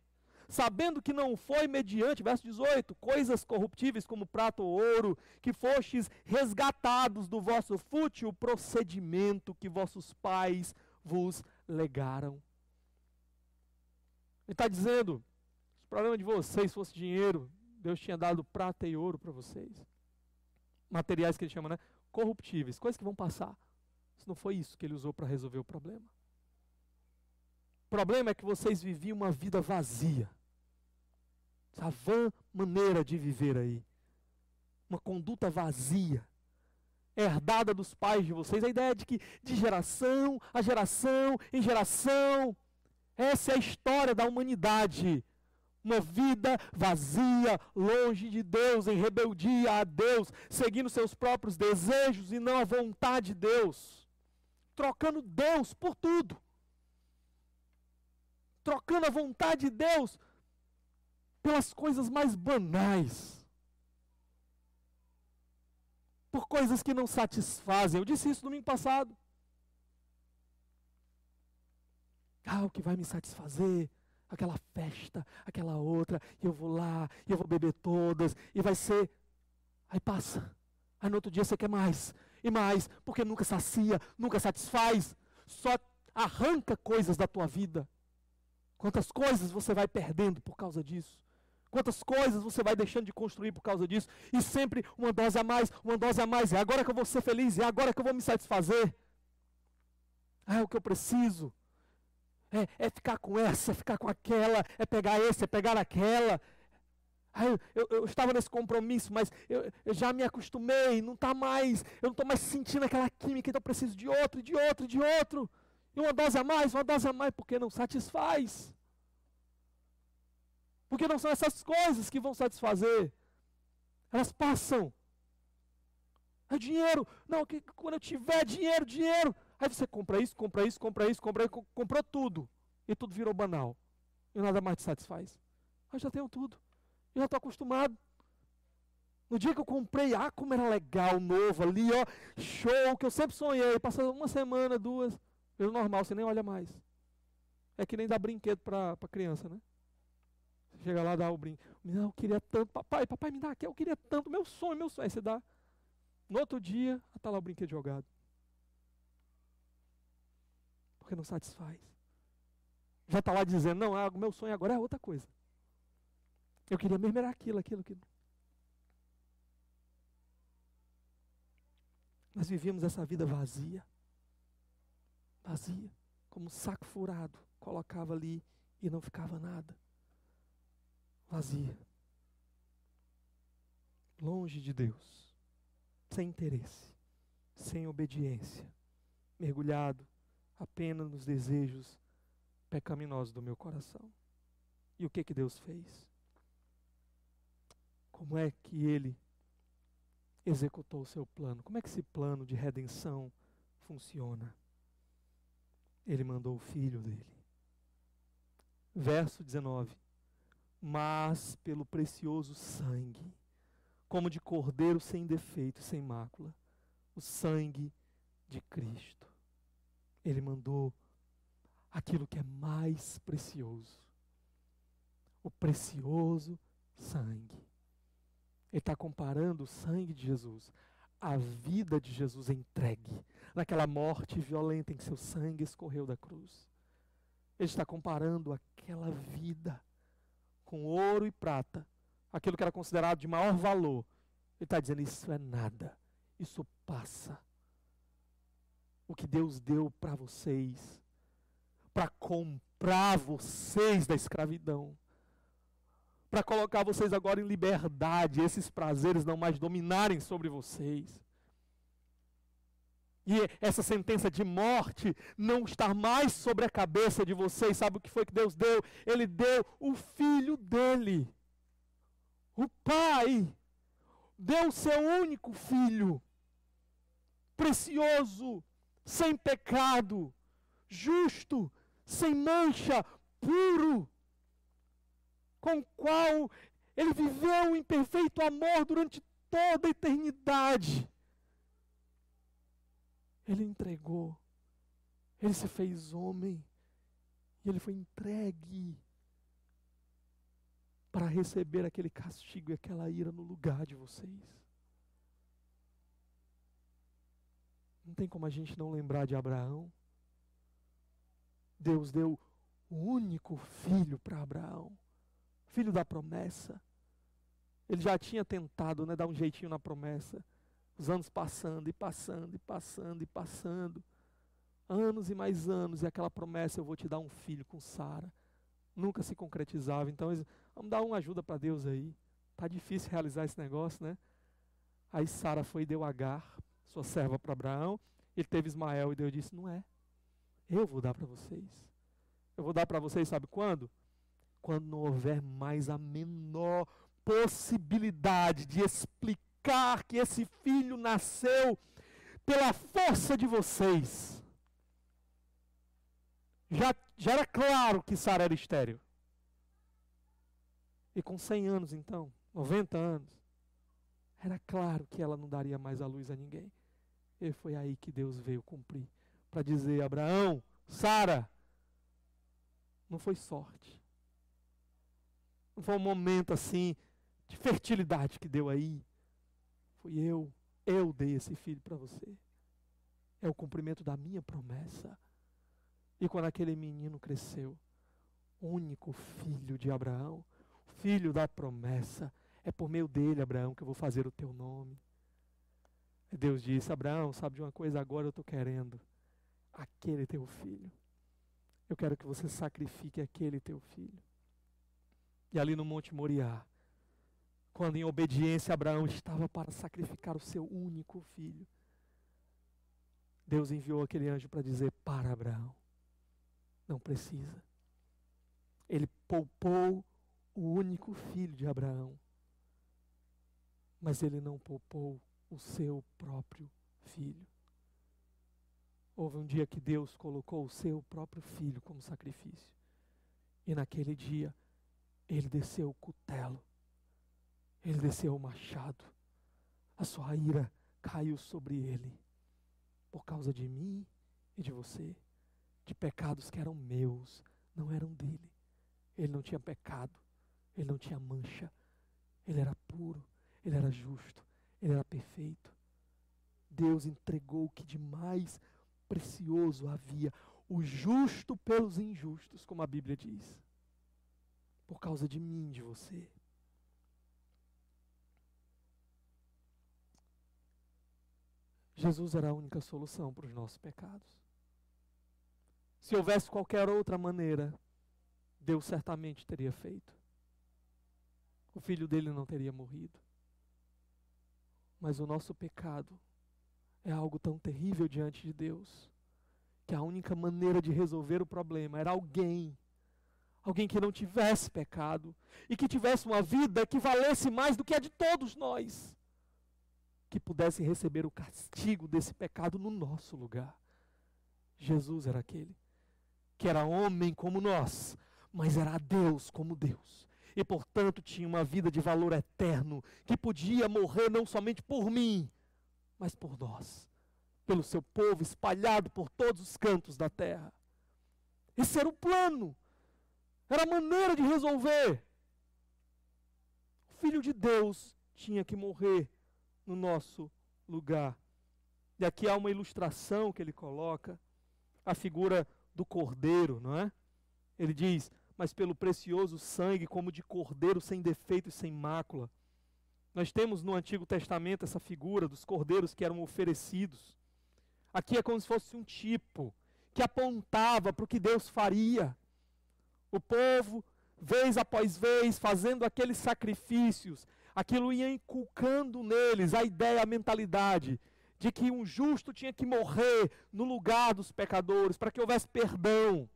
sabendo que não foi mediante, verso 18, coisas corruptíveis como prata ou ouro, que fostes resgatados do vosso fútil procedimento que vossos pais vos legaram. Ele está dizendo: se o problema de vocês fosse dinheiro, Deus tinha dado prata e ouro para vocês. Materiais que ele chama, né? Corruptíveis, coisas que vão passar. Isso não foi isso que ele usou para resolver o problema. O problema é que vocês viviam uma vida vazia. Essa vã maneira de viver aí. Uma conduta vazia. Herdada dos pais de vocês. A ideia de que de geração a geração em geração. Essa é a história da humanidade. Uma vida vazia, longe de Deus, em rebeldia a Deus, seguindo seus próprios desejos e não a vontade de Deus. Trocando Deus por tudo. Trocando a vontade de Deus pelas coisas mais banais. Por coisas que não satisfazem. Eu disse isso domingo passado. O que vai me satisfazer? Aquela festa, aquela outra, e eu vou lá, e eu vou beber todas, e vai ser... Aí passa. Aí no outro dia você quer mais, e mais, porque nunca sacia, nunca satisfaz. Só arranca coisas da tua vida. Quantas coisas você vai perdendo por causa disso? Quantas coisas você vai deixando de construir por causa disso? E sempre uma dose a mais, uma dose a mais. É agora que eu vou ser feliz, é agora que eu vou me satisfazer. É o que eu preciso. É ficar com essa, é ficar com aquela, é pegar esse, é pegar aquela. Eu estava nesse compromisso, mas eu já me acostumei, não está mais, eu não estou mais sentindo aquela química, então eu preciso de outro, de outro, de outro. E uma dose a mais, porque não satisfaz. Porque não são essas coisas que vão satisfazer. Elas passam. É dinheiro. Não, quando eu tiver dinheiro. Aí você compra isso, comprou tudo. E tudo virou banal. E nada mais te satisfaz. Eu já tenho tudo. Eu já estou acostumado. No dia que eu comprei, como era legal, novo ali, show, que eu sempre sonhei. Passou uma semana, duas. Pelo normal, você nem olha mais. É que nem dar brinquedo para criança, né? Você chega lá, dá o brinquedo. Não, eu queria tanto, papai me dá aqui, eu queria tanto, meu sonho. Aí você dá. No outro dia, está lá o brinquedo jogado. Porque não satisfaz. Já está lá dizendo, não, o meu sonho agora é outra coisa. Eu queria mesmo era aquilo. Nós vivíamos essa vida vazia. Vazia. Como um saco furado. Colocava ali e não ficava nada. Vazia. Longe de Deus. Sem interesse. Sem obediência. Mergulhado apenas nos desejos pecaminosos do meu coração. E o que Deus fez? Como é que Ele executou o seu plano? Como é que esse plano de redenção funciona? Ele mandou o Filho dele. Verso 19. Mas pelo precioso sangue, como de cordeiro sem defeito, sem mácula, o sangue de Cristo. Ele mandou aquilo que é mais precioso. O precioso sangue. Ele está comparando o sangue de Jesus, a vida de Jesus entregue, naquela morte violenta em que seu sangue escorreu da cruz. Ele está comparando aquela vida com ouro e prata, aquilo que era considerado de maior valor. Ele está dizendo, isso é nada, isso passa. O que Deus deu para vocês, para comprar vocês da escravidão, para colocar vocês agora em liberdade, esses prazeres não mais dominarem sobre vocês. E essa sentença de morte não estar mais sobre a cabeça de vocês. Sabe o que foi que Deus deu? Ele deu o Filho dele. O Pai deu o seu único Filho, precioso, sem pecado, justo, sem mancha, puro, com o qual ele viveu em perfeito amor durante toda a eternidade. Ele entregou, ele se fez homem, e ele foi entregue para receber aquele castigo e aquela ira no lugar de vocês. Não tem como a gente não lembrar de Abraão. Deus deu o único filho para Abraão, filho da promessa. Ele já tinha tentado, dar um jeitinho na promessa. Os anos passando, e passando, e passando, e passando. Anos e mais anos, e aquela promessa, eu vou te dar um filho com Sara. Nunca se concretizava. Então, vamos dar uma ajuda para Deus aí. Está difícil realizar esse negócio, né? Aí Sara foi e deu Agar, sua serva, para Abraão. Ele teve Ismael, e Deus disse, não é. Eu vou dar para vocês. Eu vou dar para vocês, sabe quando? Quando não houver mais a menor possibilidade de explicar que esse filho nasceu pela força de vocês. Já era claro que Sara era estéril. E com 100 anos então, 90 anos, era claro que ela não daria mais a luz a ninguém. E foi aí que Deus veio cumprir, para dizer, Abraão, Sara, não foi sorte. Não foi um momento assim, de fertilidade que deu aí. Foi eu dei esse filho para você. É o cumprimento da minha promessa. E quando aquele menino cresceu, único filho de Abraão, filho da promessa, é por meio dele, Abraão, que eu vou fazer o teu nome. E Deus disse, Abraão, sabe de uma coisa, agora eu estou querendo aquele teu filho. Eu quero que você sacrifique aquele teu filho. E ali no Monte Moriá, quando em obediência Abraão estava para sacrificar o seu único filho, Deus enviou aquele anjo para dizer, para Abraão, não precisa. Ele poupou o único filho de Abraão, mas ele não poupou o seu próprio filho. Houve um dia que Deus colocou o seu próprio filho como sacrifício. E naquele dia, ele desceu o cutelo. Ele desceu o machado. A sua ira caiu sobre ele. Por causa de mim e de você. De pecados que eram meus, não eram dele. Ele não tinha pecado, ele não tinha mancha, ele era puro, ele era justo, ele era perfeito. Deus entregou o que de mais precioso havia, o justo pelos injustos, como a Bíblia diz, por causa de mim, de você. Jesus era a única solução para os nossos pecados. Se houvesse qualquer outra maneira, Deus certamente teria feito. O filho dele não teria morrido. Mas o nosso pecado é algo tão terrível diante de Deus, que a única maneira de resolver o problema era alguém que não tivesse pecado e que tivesse uma vida que valesse mais do que a de todos nós, que pudesse receber o castigo desse pecado no nosso lugar. Jesus era aquele que era homem como nós, mas era Deus como Deus. E, portanto, tinha uma vida de valor eterno, que podia morrer não somente por mim, mas por nós, pelo seu povo espalhado por todos os cantos da terra. Esse era o plano, era a maneira de resolver. O Filho de Deus tinha que morrer no nosso lugar. E aqui há uma ilustração que ele coloca, a figura do cordeiro, não é? Ele diz, mas pelo precioso sangue como de cordeiro sem defeito e sem mácula. Nós temos no Antigo Testamento essa figura dos cordeiros que eram oferecidos. Aqui é como se fosse um tipo que apontava para o que Deus faria. O povo, vez após vez, fazendo aqueles sacrifícios, aquilo ia inculcando neles a ideia, a mentalidade de que um justo tinha que morrer no lugar dos pecadores, para que houvesse perdão,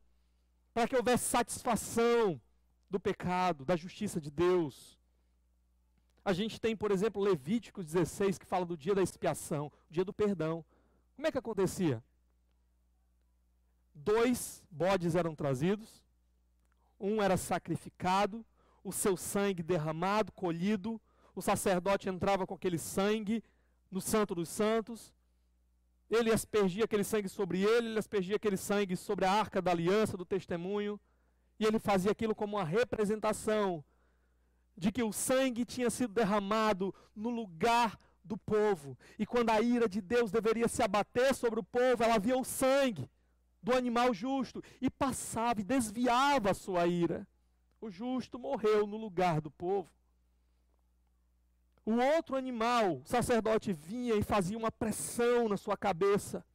para que houvesse satisfação do pecado, da justiça de Deus. A gente tem, por exemplo, Levítico 16, que fala do dia da expiação, o dia do perdão. Como é que acontecia? 2 bodes eram trazidos, um era sacrificado, o seu sangue derramado, colhido, o sacerdote entrava com aquele sangue no Santo dos Santos, ele aspergia aquele sangue sobre ele aspergia aquele sangue sobre a arca da aliança, do testemunho, e ele fazia aquilo como uma representação de que o sangue tinha sido derramado no lugar do povo. E quando a ira de Deus deveria se abater sobre o povo, ela via o sangue do animal justo e passava e desviava a sua ira. O justo morreu no lugar do povo. O outro animal, o sacerdote vinha e fazia uma pressão na sua cabeça,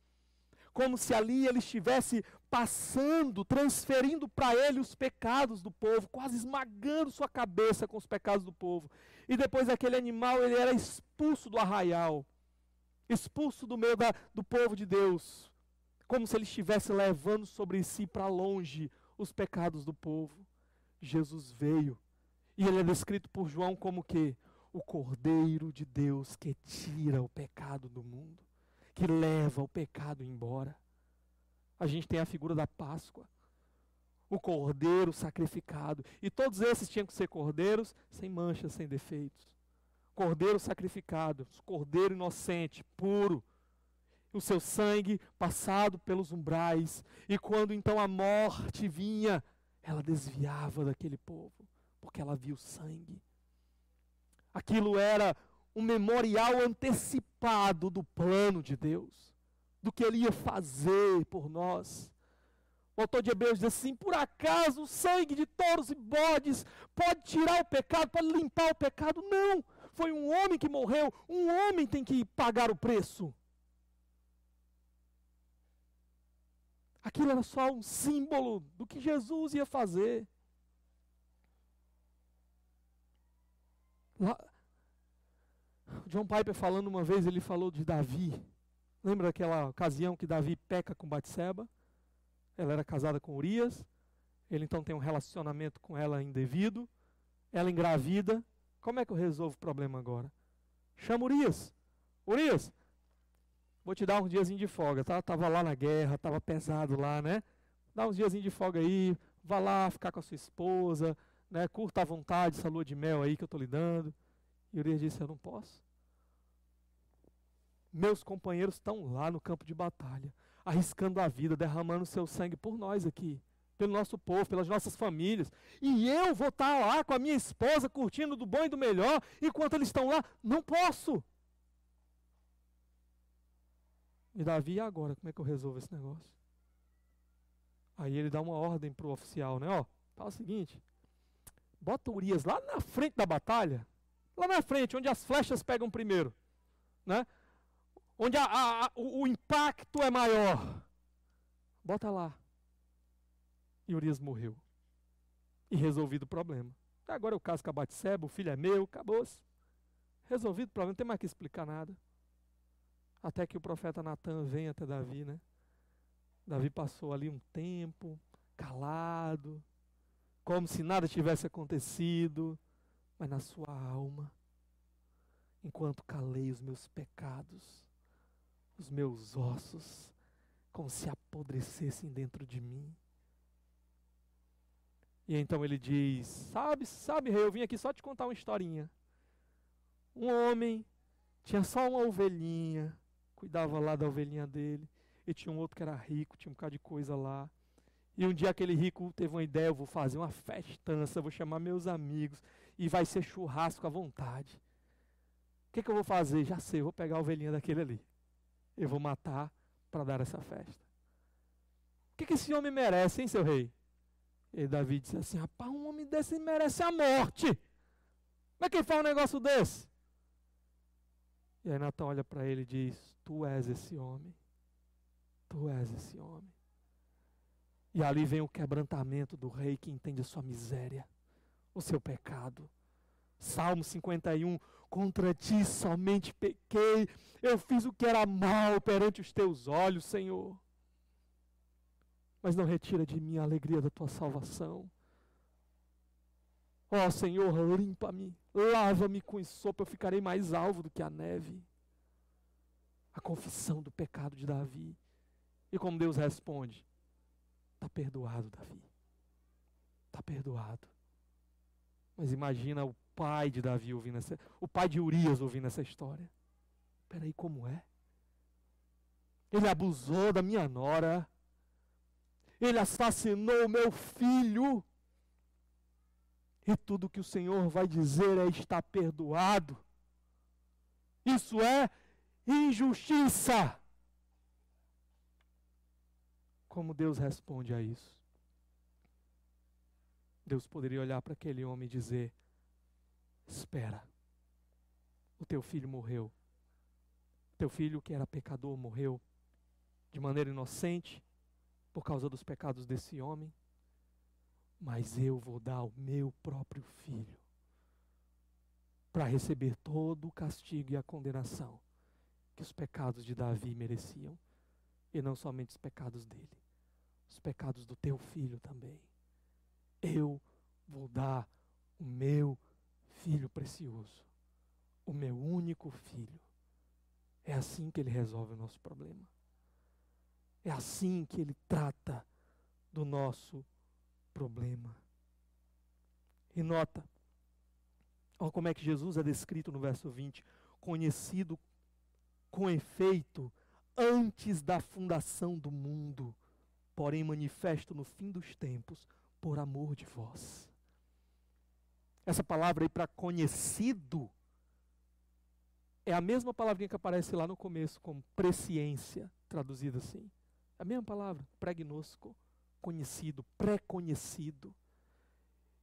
como se ali ele estivesse passando, transferindo para ele os pecados do povo, quase esmagando sua cabeça com os pecados do povo. E depois aquele animal, ele era expulso do arraial, expulso do meio do povo de Deus, como se ele estivesse levando sobre si para longe os pecados do povo. Jesus veio, e ele é descrito por João como que? O Cordeiro de Deus que tira o pecado do mundo, que leva o pecado embora. A gente tem a figura da Páscoa, o cordeiro sacrificado, e todos esses tinham que ser cordeiros sem manchas, sem defeitos. Cordeiro sacrificado, cordeiro inocente, puro, o seu sangue passado pelos umbrais, e quando então a morte vinha, ela desviava daquele povo, porque ela viu sangue. Aquilo era um memorial antecipado do plano de Deus, do que Ele ia fazer por nós. O autor de Hebreus diz assim, por acaso o sangue de touros e bodes pode tirar o pecado, pode limpar o pecado? Não, foi um homem que morreu, um homem tem que pagar o preço. Aquilo era só um símbolo do que Jesus ia fazer. Lá, John Piper falando uma vez, ele falou de Davi. Lembra daquela ocasião que Davi peca com Batseba? Ela era casada com Urias. Ele então tem um relacionamento com ela indevido. Ela engravida. Como é que eu resolvo o problema agora? Chama Urias. Urias, vou te dar uns diazinhos de folga, tá? Tava lá na guerra, tava pesado lá, né? Dá uns diazinhos de folga aí, vá lá ficar com a sua esposa, né? Curta à vontade essa lua de mel aí que eu tô lhe dando. E Urias disse, eu não posso. Meus companheiros estão lá no campo de batalha, arriscando a vida, derramando seu sangue por nós aqui. pelo nosso povo, pelas nossas famílias. E eu vou estar lá com a minha esposa, curtindo do bom e do melhor, enquanto eles estão lá. Não posso. E Davi, e agora? Como é que eu resolvo esse negócio? Aí ele dá uma ordem para o oficial, né? Ó, fala o seguinte, bota Urias lá na frente da batalha, lá na frente, onde as flechas pegam primeiro, né? Onde o impacto é maior. Bota lá. E Urias morreu. E resolvido o problema. Agora eu caso com a Batseba, o filho é meu, acabou-se. Resolvido o problema, não tem mais que explicar nada. Até que o profeta Natan vem até Davi, né? Davi passou ali um tempo, calado, como se nada tivesse acontecido, mas na sua alma, enquanto calei os meus pecados, os meus ossos, como se apodrecessem dentro de mim. E então ele diz, sabe, rei, eu vim aqui só te contar uma historinha. Um homem tinha só uma ovelhinha, cuidava lá da ovelhinha dele, e tinha um outro que era rico, tinha um bocado de coisa lá. E um dia aquele rico teve uma ideia, eu vou fazer uma festança, vou chamar meus amigos, e vai ser churrasco à vontade. O que eu vou fazer? Já sei, eu vou pegar a ovelhinha daquele ali. Eu vou matar para dar essa festa. O que esse homem merece, hein, seu rei? E Davi disse assim, rapaz, um homem desse merece a morte. Como é que ele faz um negócio desse? E aí Natan olha para ele e diz, tu és esse homem. Tu és esse homem. E ali vem o quebrantamento do rei que entende a sua miséria, o seu pecado. Salmo 51, contra ti somente pequei, eu fiz o que era mal perante os teus olhos, Senhor. Mas não retira de mim a alegria da tua salvação. Ó Senhor, limpa-me, lava-me com sopo, eu ficarei mais alvo do que a neve. A confissão do pecado de Davi. E como Deus responde? Está perdoado, Davi. Está perdoado. Mas imagina o pai de Davi ouvindo o pai de Urias ouvindo essa história. Espera aí, como é? Ele abusou da minha nora. Ele assassinou o meu filho. E tudo que o Senhor vai dizer é está perdoado. Isso é injustiça. Como Deus responde a isso? Deus poderia olhar para aquele homem e dizer, espera, o teu filho morreu. Teu filho que era pecador morreu de maneira inocente por causa dos pecados desse homem. Mas eu vou dar o meu próprio filho para receber todo o castigo e a condenação que os pecados de Davi mereciam. E não somente os pecados dele, os pecados do teu filho também. Eu vou dar o meu filho precioso, o meu único filho. É assim que ele resolve o nosso problema. É assim que ele trata do nosso problema. E nota, olha como é que Jesus é descrito no verso 20, conhecido com efeito antes da fundação do mundo, porém manifesto no fim dos tempos, por amor de vós. Essa palavra aí para conhecido é a mesma palavrinha que aparece lá no começo, como presciência, traduzida assim. É a mesma palavra, pregnosco, conhecido, pré-conhecido.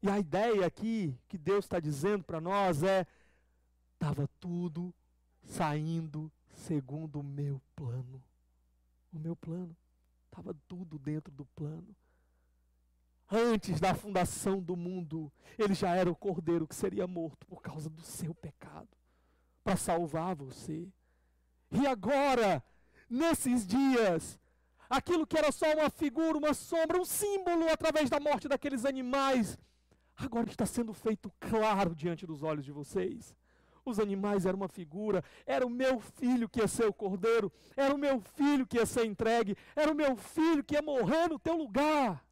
E a ideia aqui que Deus está dizendo para nós é, estava tudo saindo segundo o meu plano. O meu plano. Estava tudo dentro do plano. Antes da fundação do mundo, ele já era o cordeiro que seria morto por causa do seu pecado, para salvar você. E agora, nesses dias, aquilo que era só uma figura, uma sombra, um símbolo através da morte daqueles animais, agora está sendo feito claro diante dos olhos de vocês. Os animais eram uma figura, era o meu filho que ia ser o cordeiro, era o meu filho que ia ser entregue, era o meu filho que ia morrer no teu lugar.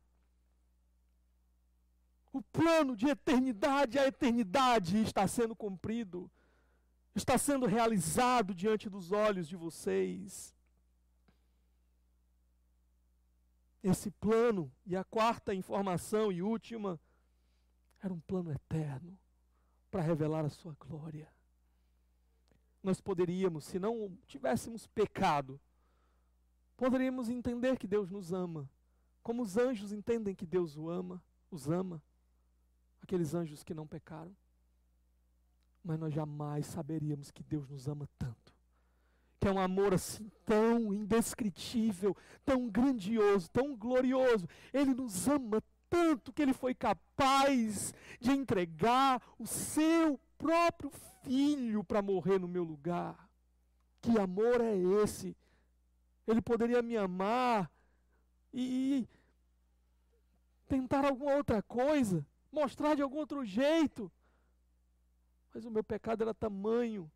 O plano de eternidade a eternidade está sendo cumprido, está sendo realizado diante dos olhos de vocês. Esse plano, e a quarta informação e última, era um plano eterno para revelar a sua glória. Nós poderíamos, se não tivéssemos pecado, poderíamos entender que Deus nos ama, como os anjos entendem que Deus os ama, aqueles anjos que não pecaram. Mas nós jamais saberíamos que Deus nos ama tanto, que é um amor assim tão indescritível, tão grandioso, tão glorioso. Ele nos ama tanto que Ele foi capaz de entregar o seu próprio Filho para morrer no meu lugar. Que amor é esse? Ele poderia me amar e tentar alguma outra coisa, mostrar de algum outro jeito. Mas o meu pecado era tamanho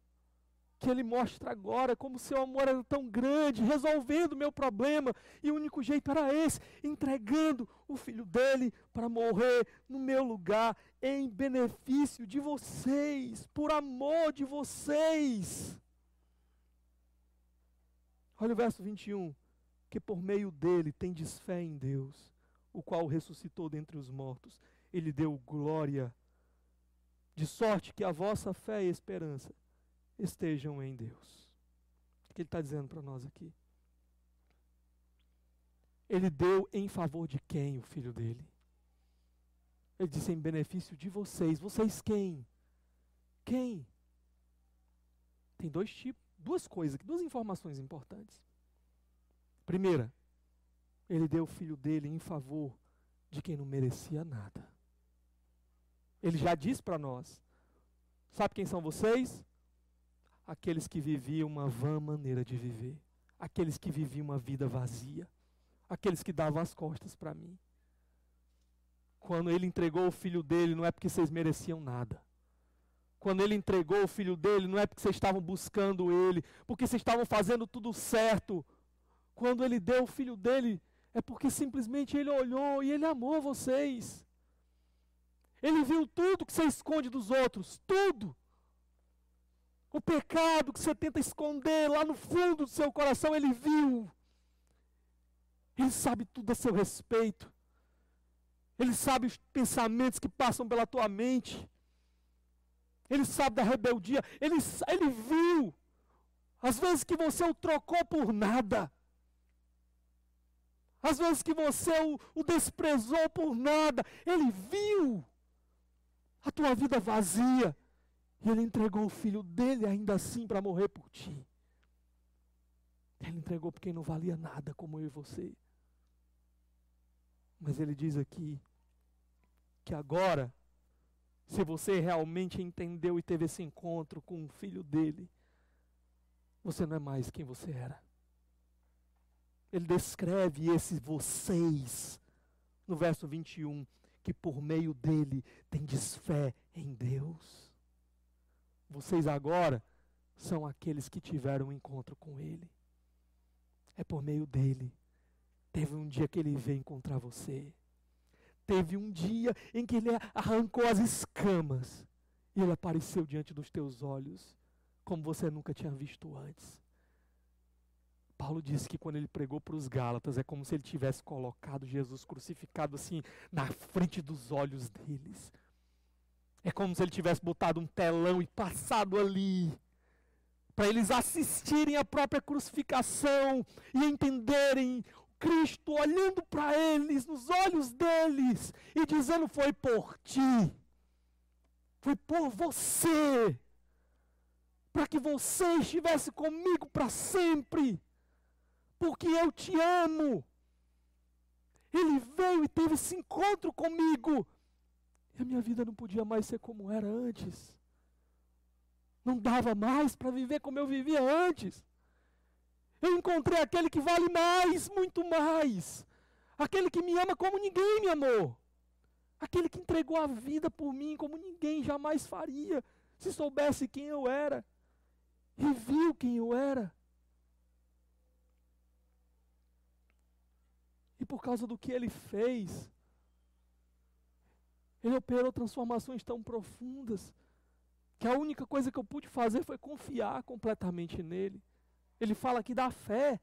que Ele mostra agora como o seu amor era tão grande, resolvendo o meu problema. E o único jeito era esse, entregando o Filho dele para morrer no meu lugar, em benefício de vocês, por amor de vocês. Olha o verso 21. Que por meio dele tendes fé em Deus, o qual o ressuscitou dentre os mortos. Ele deu glória, de sorte que a vossa fé e esperança estejam em Deus. O que ele está dizendo para nós aqui? Ele deu em favor de quem, o Filho dele? Ele disse em benefício de vocês. Vocês quem? Quem? Tem duas coisas, duas informações importantes. Primeira, ele deu o Filho dele em favor de quem não merecia nada. Ele já disse para nós, sabe quem são vocês? Aqueles que viviam uma vã maneira de viver, aqueles que viviam uma vida vazia, aqueles que davam as costas para mim. Quando ele entregou o Filho dele, não é porque vocês mereciam nada. Quando ele entregou o Filho dele, não é porque vocês estavam buscando ele, porque vocês estavam fazendo tudo certo. Quando ele deu o Filho dele, é porque simplesmente ele olhou e ele amou vocês. Ele viu tudo que você esconde dos outros, tudo. O pecado que você tenta esconder lá no fundo do seu coração, Ele viu. Ele sabe tudo a seu respeito. Ele sabe os pensamentos que passam pela tua mente. Ele sabe da rebeldia. Ele viu. Às vezes que você o trocou por nada. Às vezes que você o desprezou por nada. Ele viu a tua vida vazia. E Ele entregou o Filho dele ainda assim para morrer por ti. Ele entregou por quem não valia nada, como eu e você. Mas Ele diz aqui que agora, se você realmente entendeu e teve esse encontro com o Filho dele, você não é mais quem você era. Ele descreve esses vocês no verso 21, que por meio dele tendes fé em Deus. Vocês agora são aqueles que tiveram um encontro com Ele. É por meio dele. Teve um dia que Ele veio encontrar você. Teve um dia em que Ele arrancou as escamas. E Ele apareceu diante dos teus olhos, como você nunca tinha visto antes. Paulo disse que quando ele pregou para os Gálatas, é como se ele tivesse colocado Jesus crucificado assim, na frente dos olhos deles. É como se ele tivesse botado um telão e passado ali, para eles assistirem à própria crucificação e entenderem Cristo olhando para eles, nos olhos deles, e dizendo: foi por ti, foi por você, para que você estivesse comigo para sempre, porque eu te amo. Ele veio e teve esse encontro comigo. E a minha vida não podia mais ser como era antes. Não dava mais para viver como eu vivia antes. Eu encontrei aquele que vale mais, muito mais. Aquele que me ama como ninguém me amou. Aquele que entregou a vida por mim como ninguém jamais faria, se soubesse quem eu era. E viu quem eu era. E por causa do que Ele fez, Ele operou transformações tão profundas, que a única coisa que eu pude fazer foi confiar completamente nele. Ele fala aqui da fé.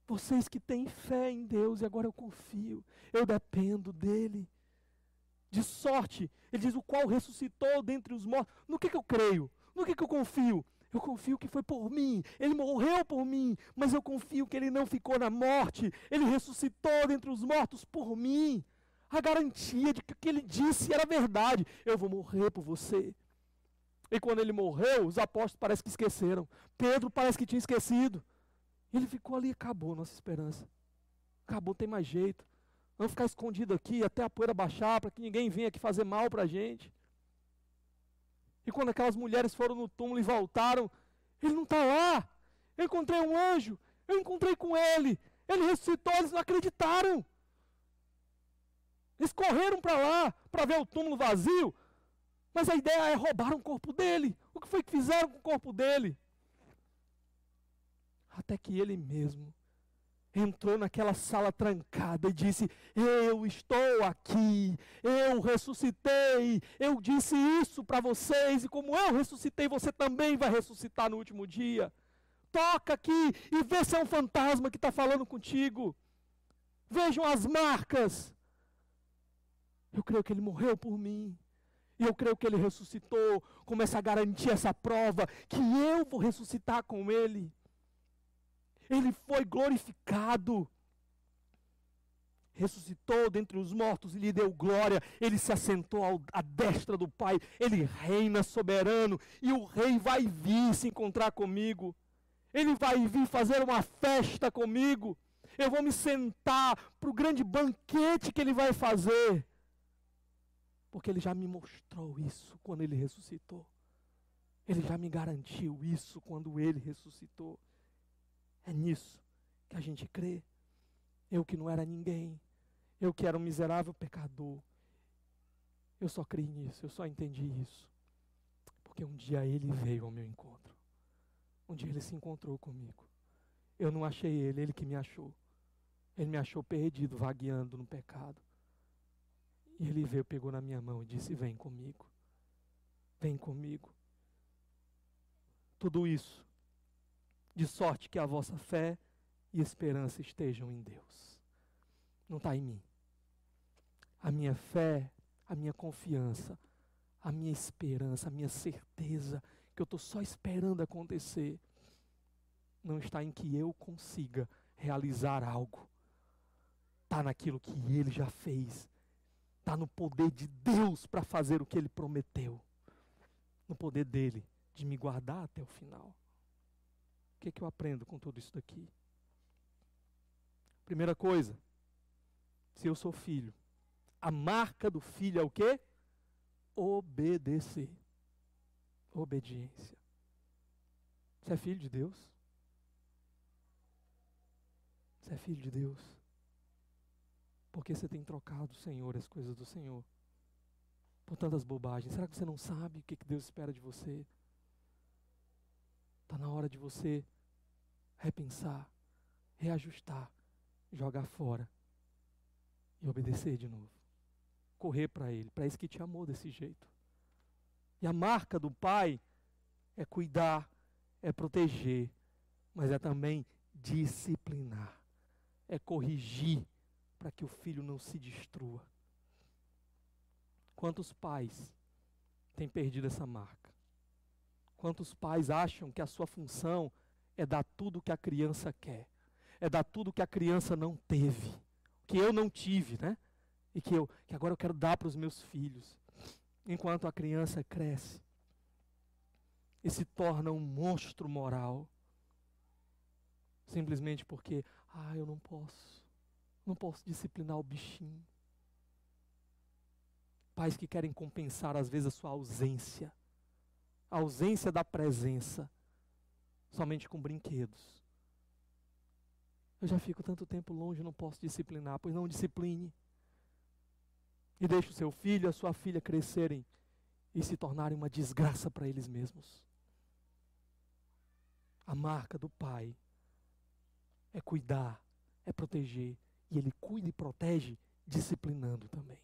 Vocês que têm fé em Deus, e agora eu confio, eu dependo dele. De sorte, ele diz, o qual ressuscitou dentre os mortos. No que eu creio? No que eu confio? Eu confio que foi por mim, ele morreu por mim, mas eu confio que ele não ficou na morte, ele ressuscitou dentre os mortos por mim. A garantia de que o que ele disse era verdade, eu vou morrer por você. E quando ele morreu, os apóstolos parece que esqueceram, Pedro parece que tinha esquecido. Ele ficou ali, acabou nossa esperança, acabou, não tem mais jeito, vamos ficar escondido aqui até a poeira baixar, para que ninguém venha aqui fazer mal para a gente. E quando aquelas mulheres foram no túmulo e voltaram, ele não está lá. Eu encontrei um anjo, eu encontrei com ele ressuscitou, eles não acreditaram. Eles correram para lá, para ver o túmulo vazio, mas a ideia é roubar o corpo dele. O que foi que fizeram com o corpo dele? Até que ele mesmo entrou naquela sala trancada e disse, eu estou aqui, eu ressuscitei, eu disse isso para vocês, e como eu ressuscitei, você também vai ressuscitar no último dia. Toca aqui e vê se é um fantasma que está falando contigo. Vejam as marcas. Eu creio que ele morreu por mim, e eu creio que ele ressuscitou, começa a garantir essa prova, que eu vou ressuscitar com ele. Ele foi glorificado, ressuscitou dentre os mortos e lhe deu glória, ele se assentou à destra do Pai, ele reina soberano, e o rei vai vir se encontrar comigo, ele vai vir fazer uma festa comigo, eu vou me sentar para o grande banquete que ele vai fazer, porque ele já me mostrou isso quando ele ressuscitou, ele já me garantiu isso quando ele ressuscitou. É nisso que a gente crê. Eu que não era ninguém, eu que era um miserável pecador, eu só criei nisso, eu só entendi isso, porque um dia ele veio ao meu encontro, um dia ele se encontrou comigo, eu não achei ele, ele que me achou, ele me achou perdido, vagueando no pecado, e ele veio, pegou na minha mão e disse, vem comigo, tudo isso, de sorte que a vossa fé e esperança estejam em Deus. Não está em mim. A minha fé, a minha confiança, a minha esperança, a minha certeza, que eu estou só esperando acontecer, não está em que eu consiga realizar algo. Está naquilo que Ele já fez. Está no poder de Deus para fazer o que Ele prometeu. No poder dEle de me guardar até o final. O que eu aprendo com tudo isso daqui? Primeira coisa, se eu sou filho, a marca do filho é o quê? Obedecer. Obediência. Você é filho de Deus? Você é filho de Deus? Porque você tem trocado o Senhor, as coisas do Senhor, por tantas bobagens. Será que você não sabe o que Deus espera de você? Está na hora de você repensar, reajustar, jogar fora e obedecer de novo. Correr para Ele, para esse que te amou desse jeito. E a marca do Pai é cuidar, é proteger, mas é também disciplinar, é corrigir para que o filho não se destrua. Quantos pais têm perdido essa marca? Quantos pais acham que a sua função é dar tudo o que a criança quer, é dar tudo o que a criança não teve, que eu não tive, né? E que agora eu quero dar para os meus filhos, enquanto a criança cresce e se torna um monstro moral, simplesmente porque, eu não posso disciplinar o bichinho. Pais que querem compensar às vezes a sua ausência, a ausência da presença, somente com brinquedos. Eu já fico tanto tempo longe, não posso disciplinar. Pois não discipline. E deixe o seu filho e a sua filha crescerem e se tornarem uma desgraça para eles mesmos. A marca do Pai é cuidar, é proteger. E Ele cuida e protege disciplinando também.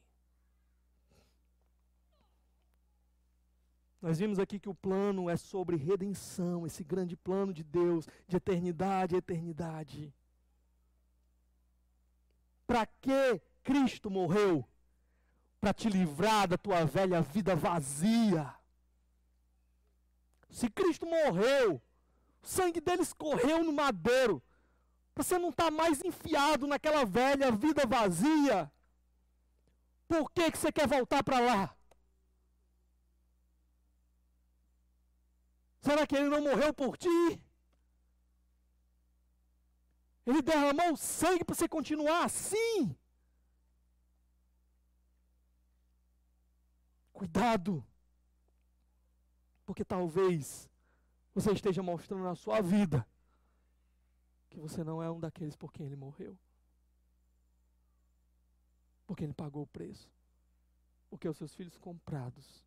Nós vimos aqui que o plano é sobre redenção, esse grande plano de Deus, de eternidade a eternidade. Para que Cristo morreu? Para te livrar da tua velha vida vazia. Se Cristo morreu, o sangue dele escorreu no madeiro, para você não estar mais enfiado naquela velha vida vazia. Por que você quer voltar para lá? Será que ele não morreu por ti? Ele derramou o sangue para você continuar assim? Cuidado, porque talvez você esteja mostrando na sua vida que você não é um daqueles por quem ele morreu. Porque ele pagou o preço. Porque os seus filhos comprados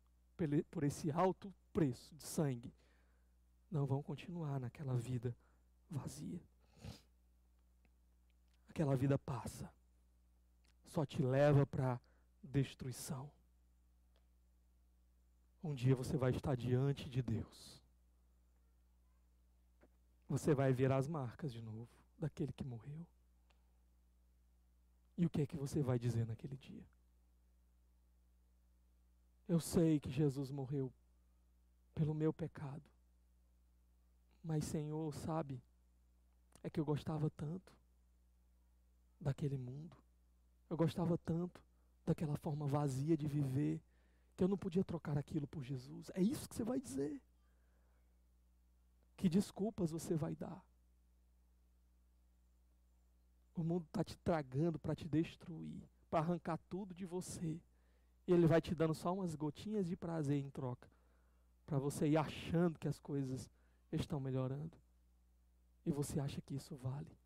por esse alto preço de sangue não vão continuar naquela vida vazia. Aquela vida passa. Só te leva para destruição. Um dia você vai estar diante de Deus. Você vai ver as marcas de novo daquele que morreu. E o que é que você vai dizer naquele dia? Eu sei que Jesus morreu pelo meu pecado. Mas, Senhor, sabe, é que eu gostava tanto daquele mundo. Eu gostava tanto daquela forma vazia de viver, que eu não podia trocar aquilo por Jesus. É isso que você vai dizer. Que desculpas você vai dar? O mundo está te tragando para te destruir, para arrancar tudo de você. E ele vai te dando só umas gotinhas de prazer em troca, para você ir achando que as coisas estão melhorando. E você acha que isso vale?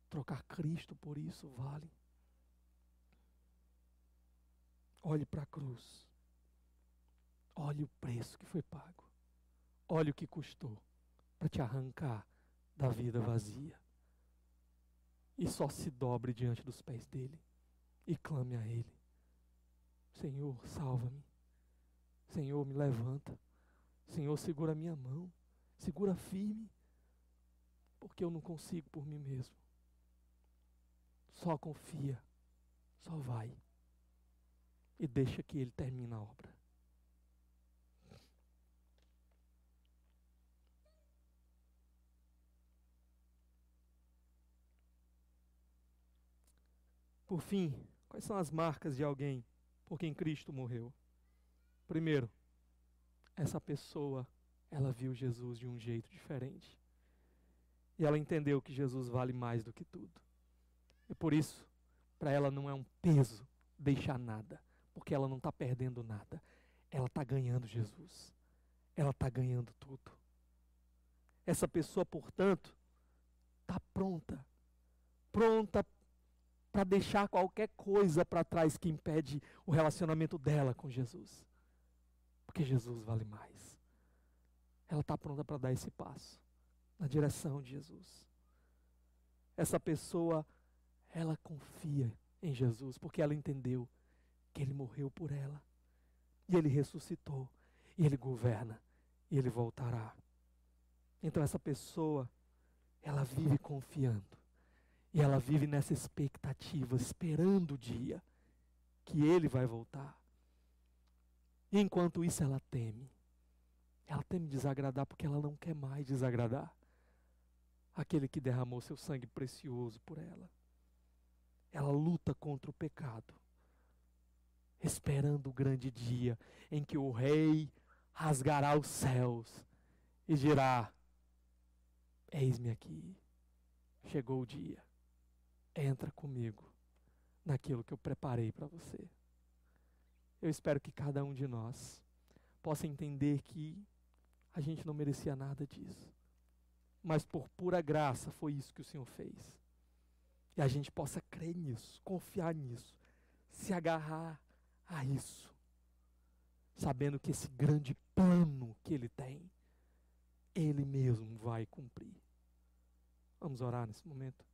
Trocar Cristo por isso vale? Olhe para a cruz. Olhe o preço que foi pago. Olhe o que custou para te arrancar da vida vazia. E só se dobre diante dos pés dele e clame a ele. Senhor, salva-me. Senhor, me levanta. Senhor, segura a minha mão. Segura firme. Porque eu não consigo por mim mesmo. Só confia. Só vai. E deixa que ele termine a obra. Por fim, quais são as marcas de alguém por quem Cristo morreu? Primeiro, essa pessoa, ela viu Jesus de um jeito diferente. E ela entendeu que Jesus vale mais do que tudo. E por isso, para ela não é um peso deixar nada, porque ela não está perdendo nada. Ela está ganhando Jesus. Ela está ganhando tudo. Essa pessoa, portanto, está pronta para deixar qualquer coisa para trás que impede o relacionamento dela com Jesus. Porque Jesus vale mais. Ela está pronta para dar esse passo na direção de Jesus. Essa pessoa, ela confia em Jesus, porque ela entendeu que ele morreu por ela. E ele ressuscitou. E ele governa. E ele voltará. Então essa pessoa, ela vive confiando. E ela vive nessa expectativa, esperando o dia que ele vai voltar. E enquanto isso ela teme. Ela teme desagradar porque ela não quer mais desagradar aquele que derramou seu sangue precioso por ela. Ela luta contra o pecado, esperando o grande dia em que o rei rasgará os céus e dirá: eis-me aqui, chegou o dia. Entra comigo naquilo que eu preparei para você. Eu espero que cada um de nós possa entender que a gente não merecia nada disso. Mas por pura graça foi isso que o Senhor fez. E a gente possa crer nisso, confiar nisso, se agarrar a isso. Sabendo que esse grande plano que Ele tem, Ele mesmo vai cumprir. Vamos orar nesse momento?